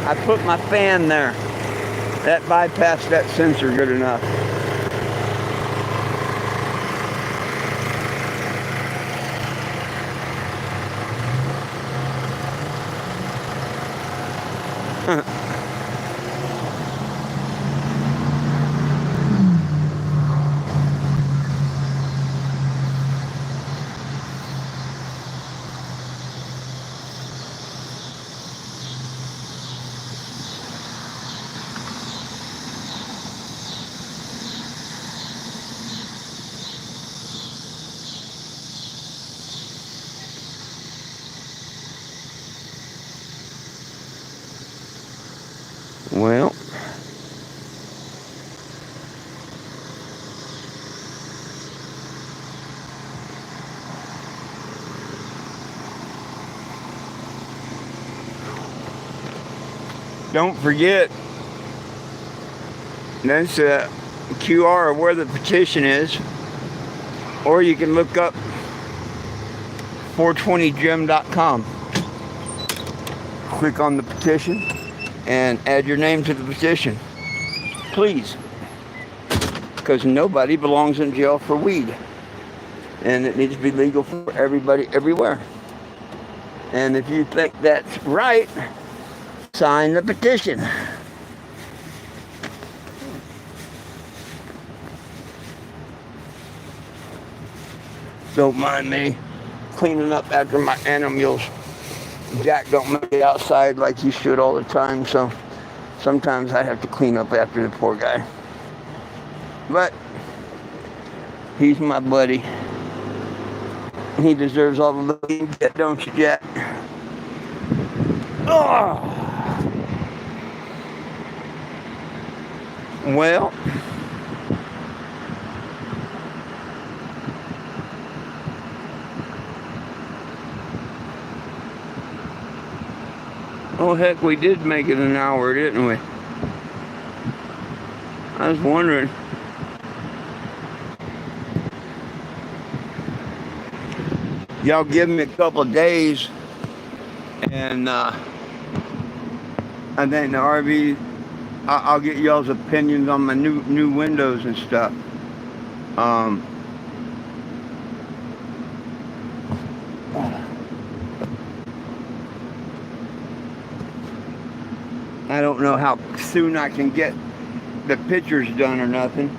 I put my fan there. That bypassed that sensor good enough. Well, don't forget, that's a QR of where the petition is, or you can look up 420gem.com. Click on the petition and add your name to the petition, please, because nobody belongs in jail for weed, and it needs to be legal for everybody everywhere. And if you think that's right, sign the petition. Don't mind me cleaning up after my animals. Jack don't make it outside like he should all the time, so sometimes I have to clean up after the poor guy. But he's my buddy. He deserves all the love he can get, don't you, Jack? Oh. Well, oh heck, we did make it an hour, didn't we? I was wondering. Y'all give me a couple of days, and I think the RV, I'll get y'all's opinions on my new windows and stuff. I don't know how soon I can get the pictures done or nothing.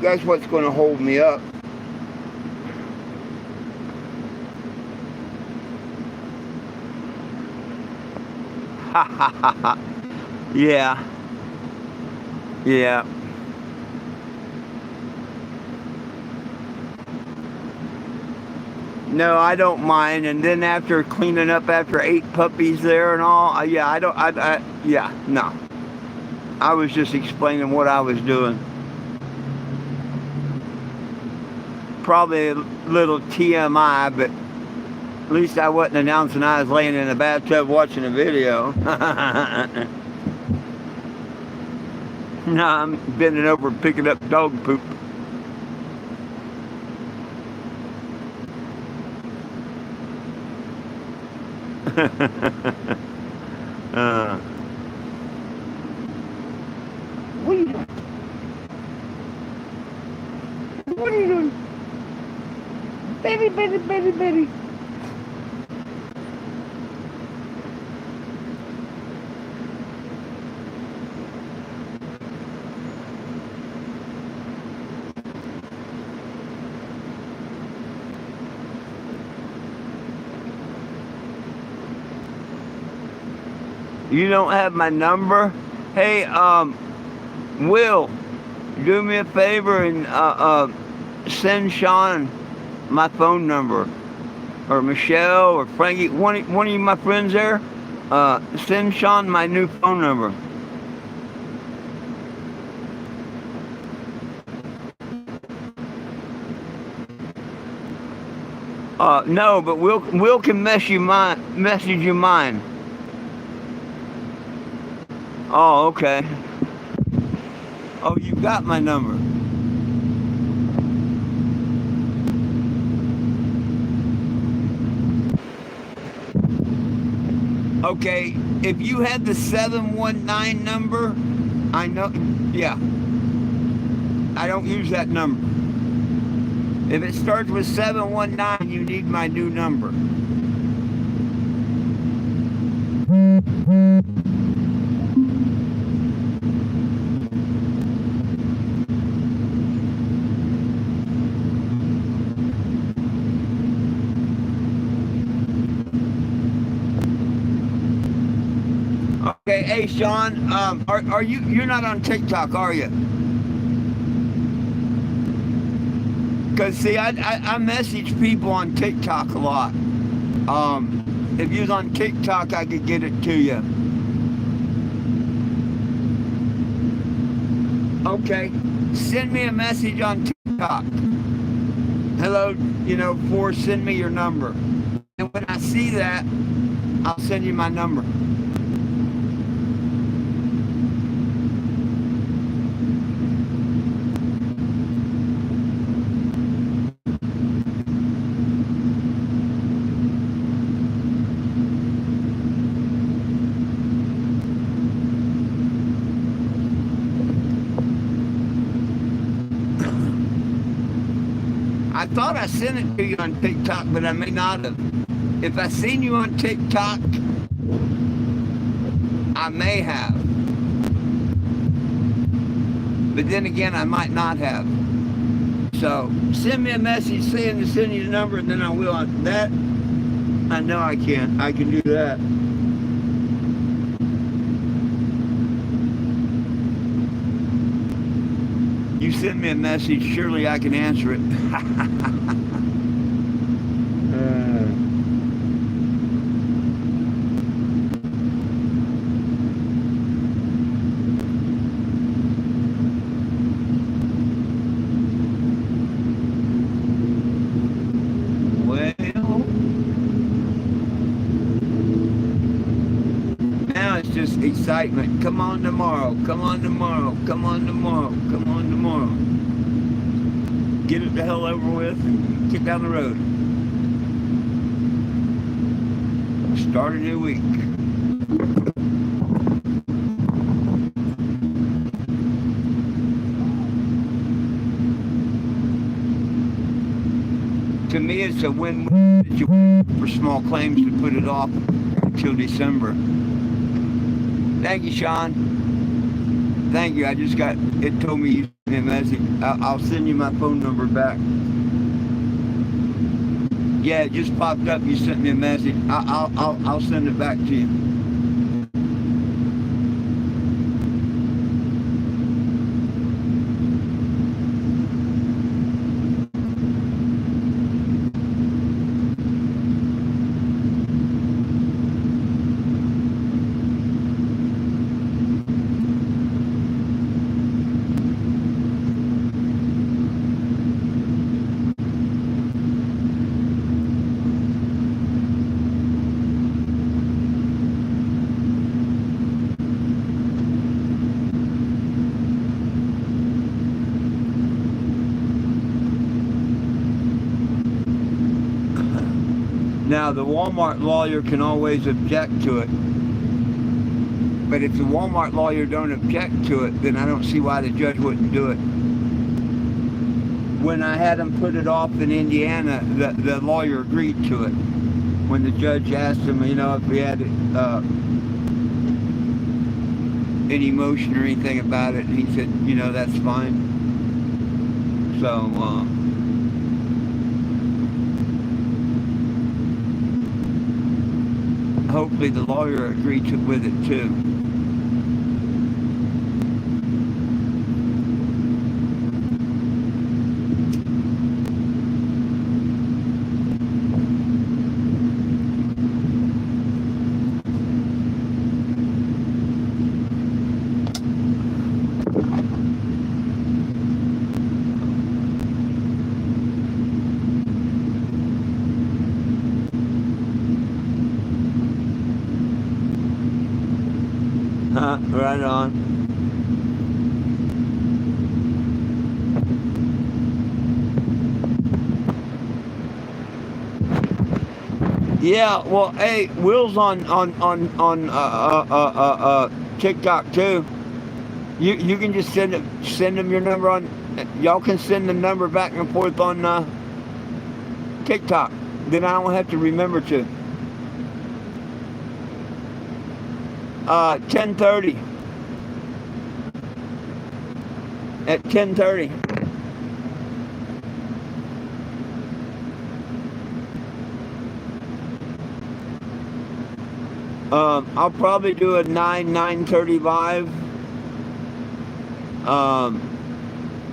That's what's going to hold me up. Ha ha ha ha. Yeah. Yeah. No, I don't mind. And then after cleaning up after 8 puppies there and all, yeah, yeah, no. I was just explaining what I was doing. Probably a little TMI, but at least I wasn't announcing I was laying in a bathtub watching a video. No, I'm bending over picking up dog poop. What are you doing? What are you doing? Baby, baby, baby, baby. You don't have my number? Hey, Will, do me a favor and send Sean my phone number, or Michelle, or Frankie, one of you my friends there. Send Sean my new phone number. No, but Will can message you mine. Oh, okay. Oh, you got my number. Okay, if you had the 719 number, I know, yeah. I don't use that number. If it starts with 719, you need my new number. Okay, hey Sean, are you're not on TikTok, are you? Because see, I message people on TikTok a lot. If you was on TikTok, I could get it to you. Okay, send me a message on TikTok. Hello, send me your number. And when I see that, I'll send you my number. I thought I sent it to you on TikTok, but I may not have. If I seen you on TikTok, I may have. But then again, I might not have. So send me a message saying to send you the number, and then I will. That, I know I can. I can do that. You send me a message, surely I can answer it. Well, now it's just excitement. Come on tomorrow. Come on tomorrow. Come on tomorrow. Come on tomorrow. Get it the hell over with and get down the road. Start a new week. To me, it's a win-win situation for small claims to put it off until December. Thank you, Sean. Thank you. I just got, it told me you sent me a message. I'll send you my phone number back. Yeah, it just popped up. You sent me a message. I'll send it back to you. Now, the Walmart lawyer can always object to it. But if the Walmart lawyer don't object to it, then I don't see why the judge wouldn't do it. When I had him put it off in Indiana, the lawyer agreed to it. When the judge asked him, you know, if he had any motion or anything about it, and he said, you know, that's fine. So, hopefully the lawyer agreed with it too. Right on. Yeah, well, hey, Will's on TikTok too. You can just send him your number on. Y'all can send the number back and forth on TikTok. Then I don't have to remember to. 10:30. At 10:30. I'll probably do a 9:30 live.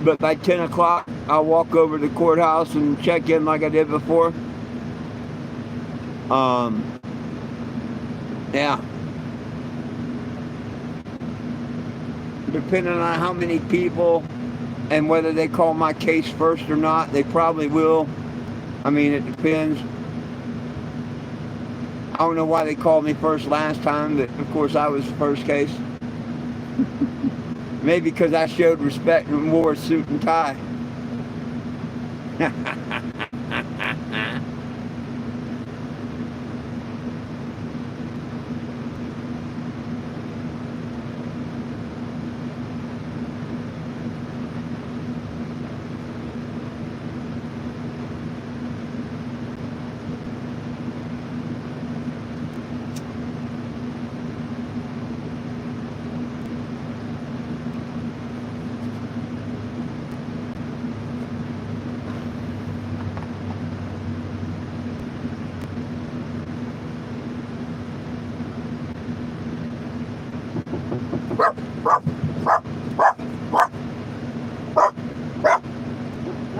But by 10 o'clock, I'll walk over to the courthouse and check in like I did before. Yeah. Depending on how many people and whether they call my case first or not, they probably will. I mean, it depends. I don't know why they called me first last time, but of course I was the first case. Maybe because I showed respect and wore a suit and tie.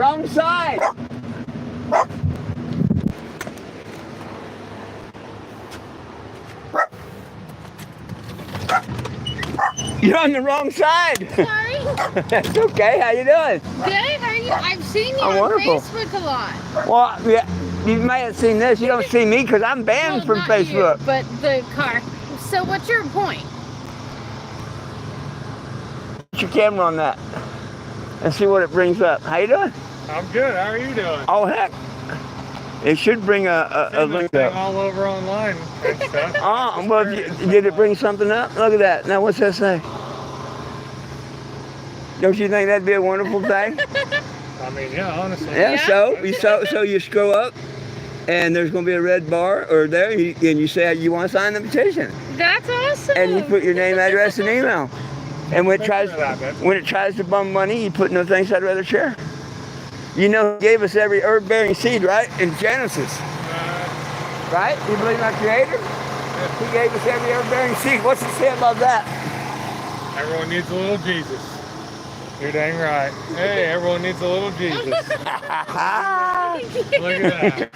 Wrong side. You're on the wrong side. Sorry. That's okay. How you doing? Good. How are you? I've seen you I'm on wonderful. Facebook a lot. Well, yeah, you may have seen this. You don't see me because I'm banned from not Facebook. You, but the car. So what's your point? Put your camera on that and see what it brings up. How you doing? I'm good. How are you doing? Oh heck, it should bring a link thing up. all over online and stuff. Oh, well, did it bring something up? Look at that. Now, what's that say? Don't you think that'd be a wonderful thing? I mean, yeah, honestly. Yeah. So you scroll up, and there's going to be a red bar, or there, and you say you want to sign the petition, That's awesome. and you put your name, address, and email. And when it tries to bum money, you put no thanks, I'd rather share. You know, He gave us every herb-bearing seed, right? In Genesis. Right? You believe in our Creator? He gave us every herb-bearing seed. What's it say about that? Everyone needs a little Jesus. You're dang right. Hey, everyone needs a little Jesus. Look at that.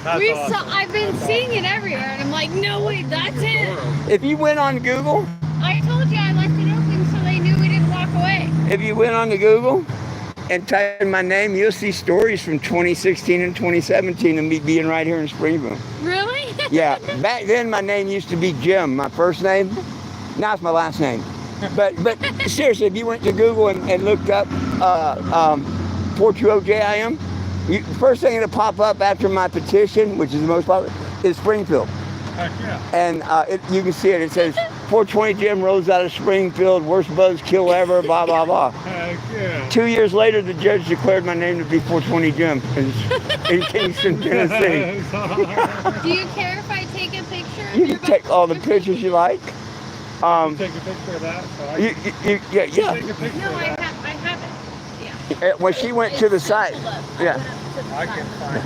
That's awesome. I've been seeing it everywhere, and I'm like, no, wait, that's it. If you went on Google, I told you I left it open so they knew we didn't walk away. if you went on to Google and type in my name, you'll see stories from 2016 and 2017 of me being right here in Springville. Really? Yeah, back then my name used to be Jim, my first name. Now it's my last name. But seriously, if you went to Google and looked up 420JIM, first thing that'll pop up after my petition, which is the most popular, is Springfield. Heck yeah. And you can see it. It says 420 Jim rolls out of Springfield, worst buzzkill ever, blah, blah, blah. Heck yeah. 2 years later, the judge declared my name to be 420 Jim in Kingston, Tennessee. Do you care if I take a picture of You your can take all the pictures you like. Take a picture of that. So I can Yeah. take a picture No, of I that. haven't. Yeah. When she went to the site. Yeah. I can find it.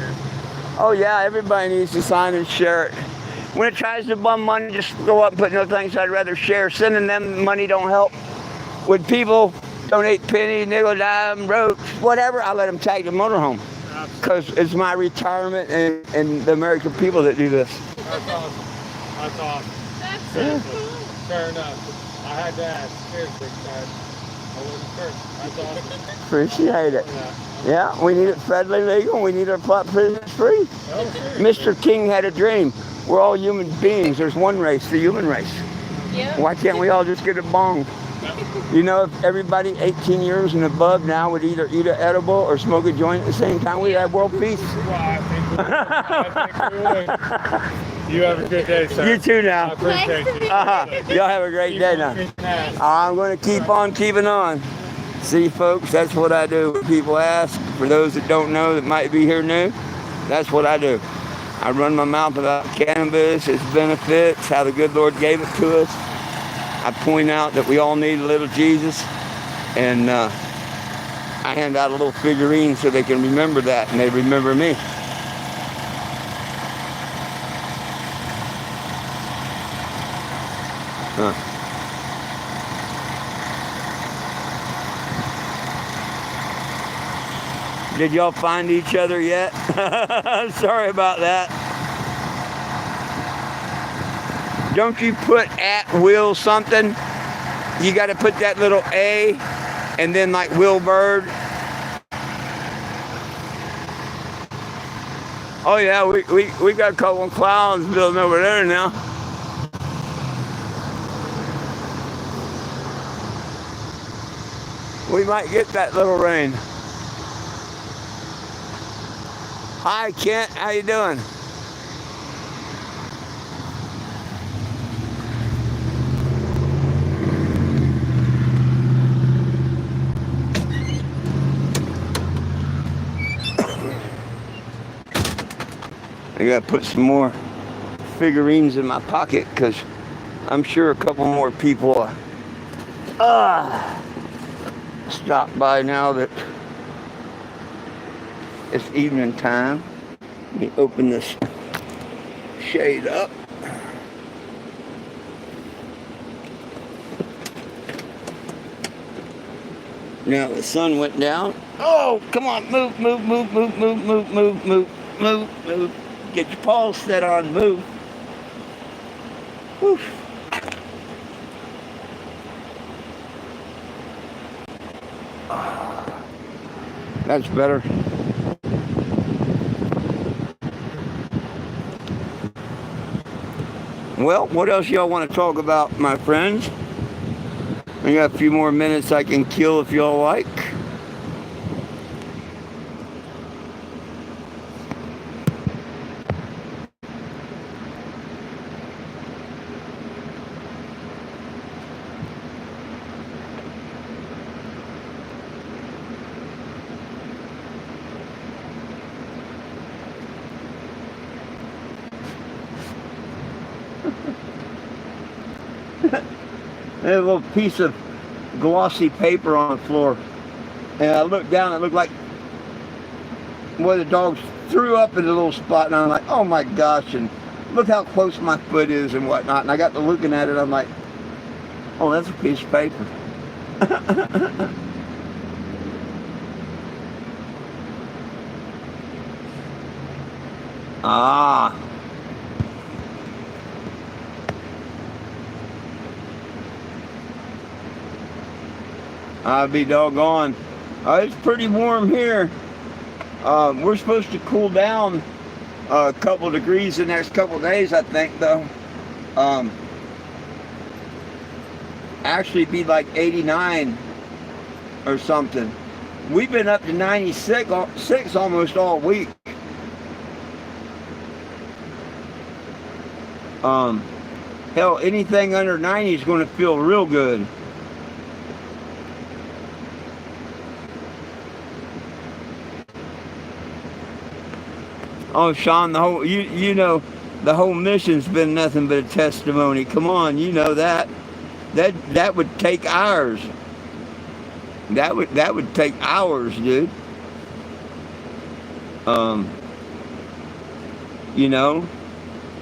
Oh, yeah, everybody needs to sign and share it. When it tries to bum money, just go up and put no thanks, I'd rather share. Sending them money don't help. When people donate penny, nickel, dime, roach, whatever, I let them tag the motorhome. Because it's my retirement and the American people that do this. That's awesome. That's awesome. That's so Seriously. cool. Fair enough. I had to ask. Seriously, I wasn't sure. That's awesome. Appreciate it. Yeah, we need it federally legal. We need our prisons free. Oh, sure. Mr. King had a dream. We're all human beings. There's one race, the human race. Yep. Why can't we all just get a bong? You know, if everybody 18 years and above now would either eat an edible or smoke a joint at the same time, we'd have world peace. Well, I think we would. You have a good day, sir. You too I now. appreciate you. Y'all have a great day now. I'm going to keep on keeping on. See, folks, that's what I do. When people ask, for those that don't know that might be here new, that's what I do. I run my mouth about cannabis, its benefits, how the good Lord gave it to us. I point out that we all need a little Jesus, and I hand out a little figurine so they can remember that, and they remember me. Did y'all find each other yet? Sorry about that. Don't you put at will something? You got to put that little A and then like Will Bird. Oh yeah, we got a couple of clouds building over there now. We might get that little rain. Hi Kent, how you doing? I gotta put some more figurines in my pocket because I'm sure a couple more people stop by now that it's evening time. Let me open this shade up. Now the sun went down Oh, come on, move, move, move, move, move, move, move, move, move, move. Get your paws set on, move. Whew. That's better. Well, what else y'all want to talk about, my friends? I got a few more minutes I can kill if y'all like. There's a little piece of glossy paper on the floor. And I looked down, it looked like where the dogs threw up in a little spot. And I'm like, oh my gosh. And look how close my foot is and whatnot. And I got to looking at it, I'm like, oh, that's a piece of paper. Ah. I'll be doggone. It's pretty warm here. We're supposed to cool down a couple degrees the next couple days, I think, though. Actually be like 89 or something. We've been up to 96 almost all week. Hell, anything under 90 is going to feel real good. Oh, Sean, the whole you know the whole mission's been nothing but a testimony. Come on, you know that. That would take hours. That would take hours, dude. You know,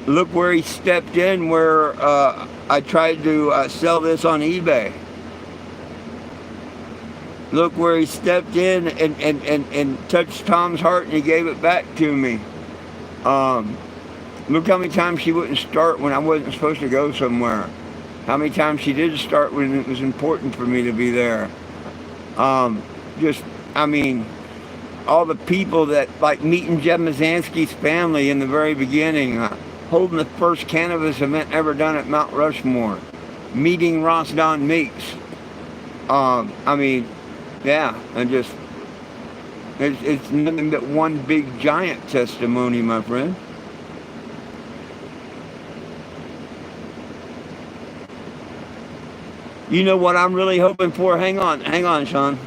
look where he stepped in where I tried to sell this on eBay. Look where he stepped in and touched Tom's heart and he gave it back to me. Look how many times she wouldn't start when I wasn't supposed to go somewhere. How many times she did start when it was important for me to be there. I mean, all the people that, like meeting Jeb Mazansky's family in the very beginning, holding the first cannabis event ever done at Mount Rushmore, meeting Ross Don Meeks. I mean, yeah, and just, it's nothing but one big giant testimony, my friend. You know what I'm really hoping for? Hang on, Sean.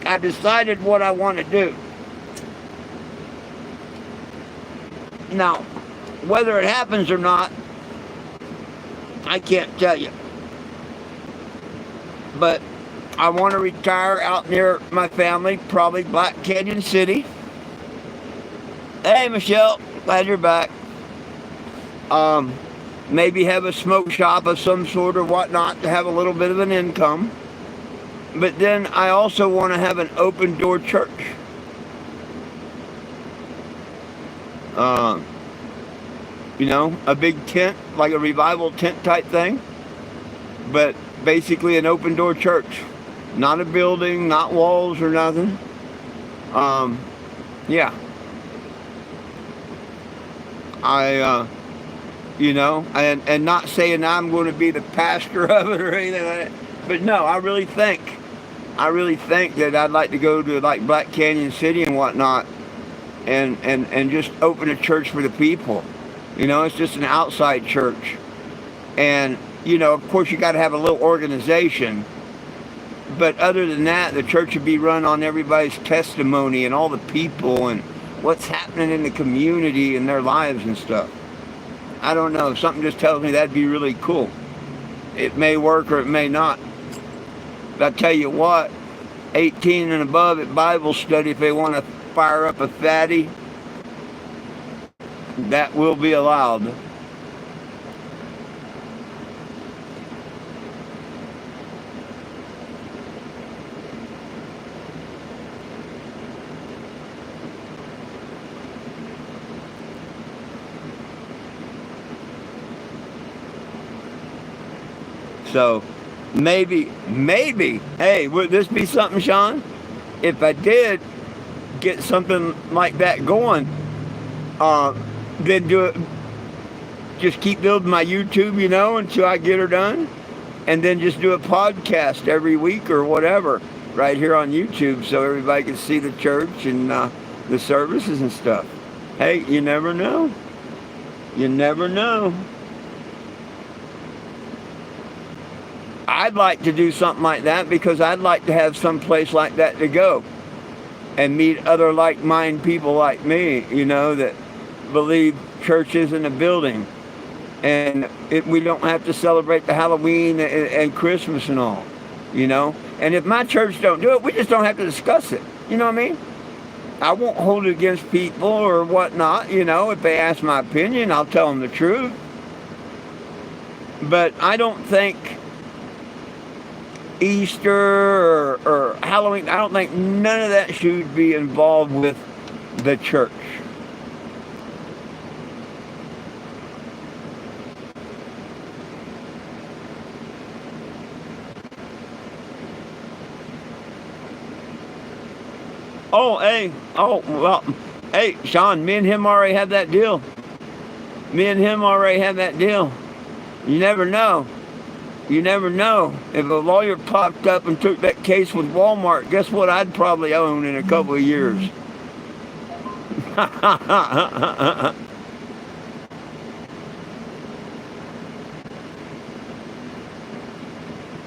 I decided what I want to do. Now, whether it happens or not, I can't tell you. But I want to retire out near my family, probably Black Canyon City. Hey, Michelle, glad you're back. Maybe have a smoke shop of some sort or whatnot to have a little bit of an income. But then I also want to have an open door church. You know, a big tent, like a revival tent type thing. But basically an open door church. Not a building, not walls or nothing. Yeah. You know, and not saying I'm going to be the pastor of it or anything like that. But no, I really think that I'd like to go to like Black Canyon City and whatnot and just open a church for the people. You know, it's just an outside church. And, you know, of course you got to have a little organization. But other than that, the church would be run on everybody's testimony and all the people and what's happening in the community and their lives and stuff. I don't know. Something just tells me that'd be really cool. It may work or it may not. But I tell you what, 18 and above at Bible study, if they want to fire up a fatty, that will be allowed. So maybe, hey, would this be something, Sean? If I did get something like that going, then do it. Just keep building my YouTube, until I get her done, and then just do a podcast every week or whatever, right here on YouTube, so everybody can see the church and the services and stuff. Hey, you never know. You never know. I'd like to do something like that because I'd like to have some place like that to go and meet other like-minded people like me, that believe church isn't a building. And we don't have to celebrate the Halloween and Christmas and all, And if my church don't do it, we just don't have to discuss it. You know what I mean? I won't hold it against people or whatnot, If they ask my opinion, I'll tell them the truth. But I don't think Easter or Halloween, I don't think none of that should be involved with the church. Hey, Sean, me and him already have that deal. You never know. If a lawyer popped up and took that case with Walmart, guess what I'd probably own in a couple of years?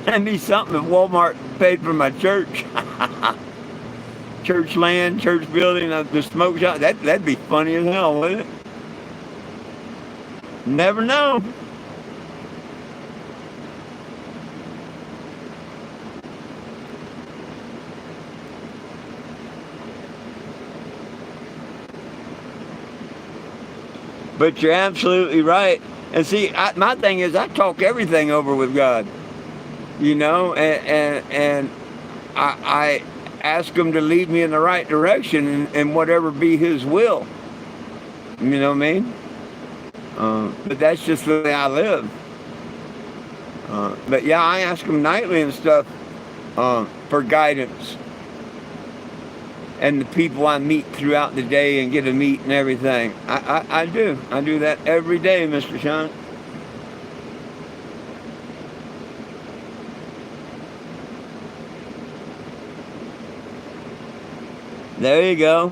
That'd be something if Walmart paid for my church. Church land, church building, the smoke shop. That'd be funny as hell, wouldn't it? Never know. But you're absolutely right. And see, my thing is I talk everything over with God, and I ask him to lead me in the right direction and whatever be his will. You know what I mean? But that's just the way I live. But yeah, I ask him nightly and stuff for guidance. And the people I meet throughout the day and get to meet and everything. I do. I do that every day, Mr. Sean. There you go.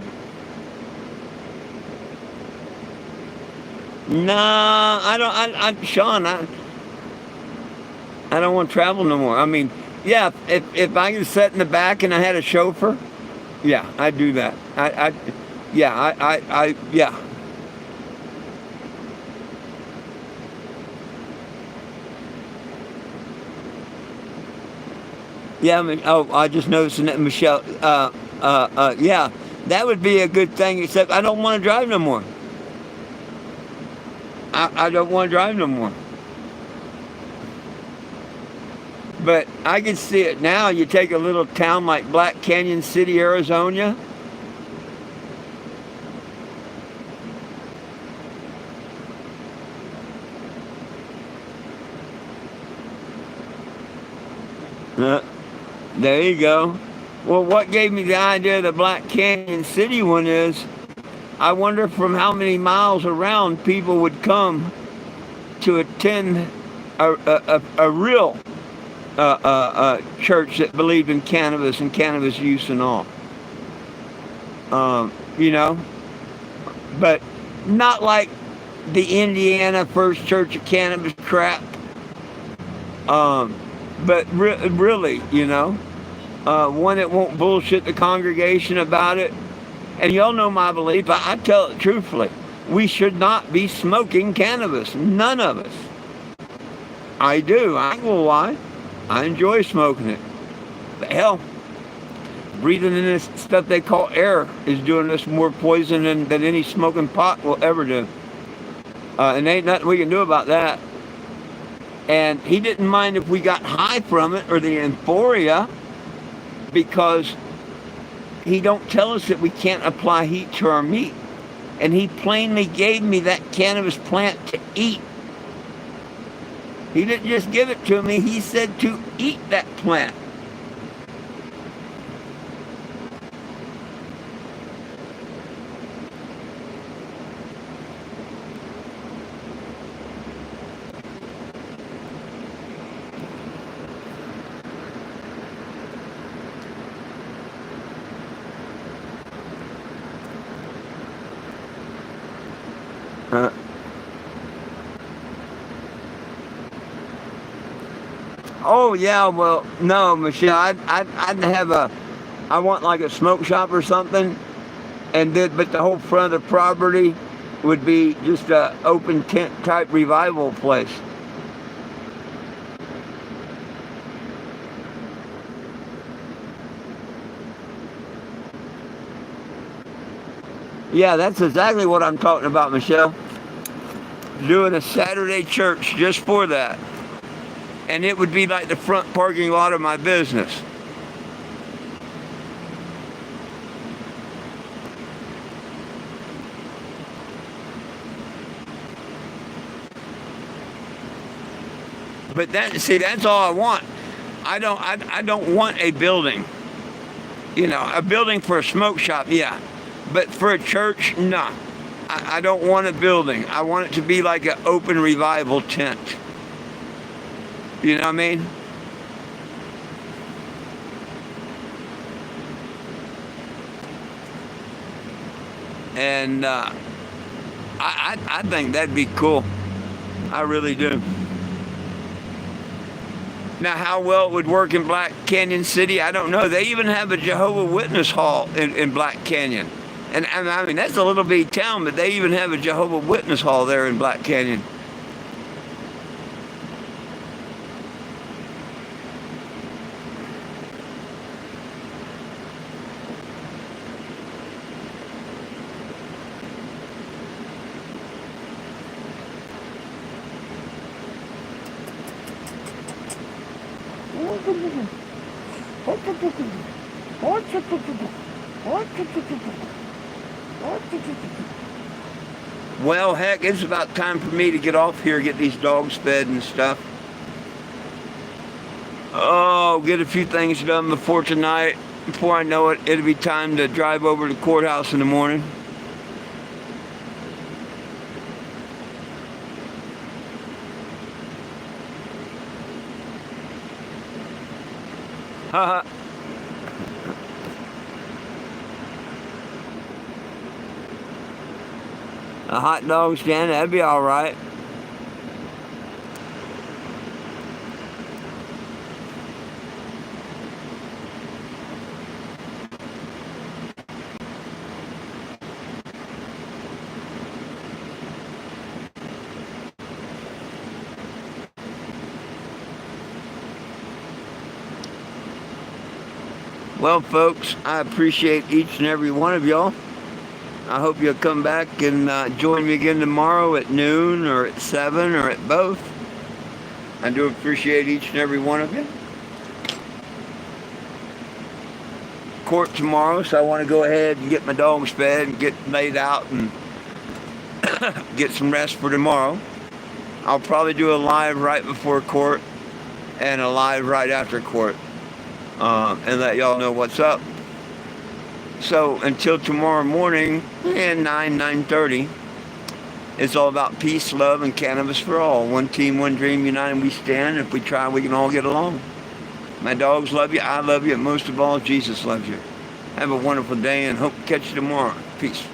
Nah, I don't. Sean, I don't want to travel no more. I mean, yeah, if I could sit in the back and I had a chauffeur, yeah, I'd do that. Yeah. Yeah, I mean, I just noticed that Michelle, yeah, that would be a good thing, except I don't want to drive no more. I don't want to drive no more. But I can see it now. You take a little town like Black Canyon City, Arizona. There you go. Well, what gave me the idea of the Black Canyon City one is, I wonder from how many miles around people would come to attend a real church that believed in cannabis and cannabis use and all. But not like the Indiana First Church of Cannabis crap. But really, one that won't bullshit the congregation about it. And y'all know my belief. I tell it truthfully. We should not be smoking cannabis. None of us. I do. I ain't gonna lie. I enjoy smoking it. But hell, breathing in this stuff they call air is doing us more poison than any smoking pot will ever do. And ain't nothing we can do about that. And he didn't mind if we got high from it or the euphoria, because he don't tell us that we can't apply heat to our meat. And he plainly gave me that cannabis plant to eat. He didn't just give it to me. He said to eat that plant. Uh, oh yeah, well no, Michelle, I'd have I want like a smoke shop or something, and then but the whole front of the property would be just a open tent type revival place. Yeah, that's exactly what I'm talking about, Michelle. Doing a Saturday church just for that. And it would be like the front parking lot of my business. But that's all I want. I don't want a building. You know, a building for a smoke shop, yeah. But for a church, no. I don't want a building. I want it to be like an open revival tent. You know what I mean? And I think that'd be cool. I really do. Now, how well it would work in Black Canyon City, I don't know. They even have a Jehovah Witness hall in Black Canyon. And I mean, that's a little bitty town, but they even have a Jehovah Witness hall there in Black Canyon. Well, heck, it's about time for me to get off here, get these dogs fed and stuff. Oh, get a few things done before tonight. Before I know it, it'll be time to drive over to the courthouse in the morning. Haha. A hot dog stand, that'd be all right. Well, folks, I appreciate each and every one of y'all. I hope you'll come back and join me again tomorrow at noon or at 7 or at both. I do appreciate each and every one of you. Court tomorrow, so I want to go ahead and get my dogs fed and get laid out and get some rest for tomorrow. I'll probably do a live right before court and a live right after court and let y'all know what's up. So until tomorrow morning and 9:30, it's all about peace, love, and cannabis for all. One team, one dream, united we stand. If we try, we can all get along. My dogs love you, I love you, and most of all, Jesus loves you. Have a wonderful day and hope to catch you tomorrow. Peace.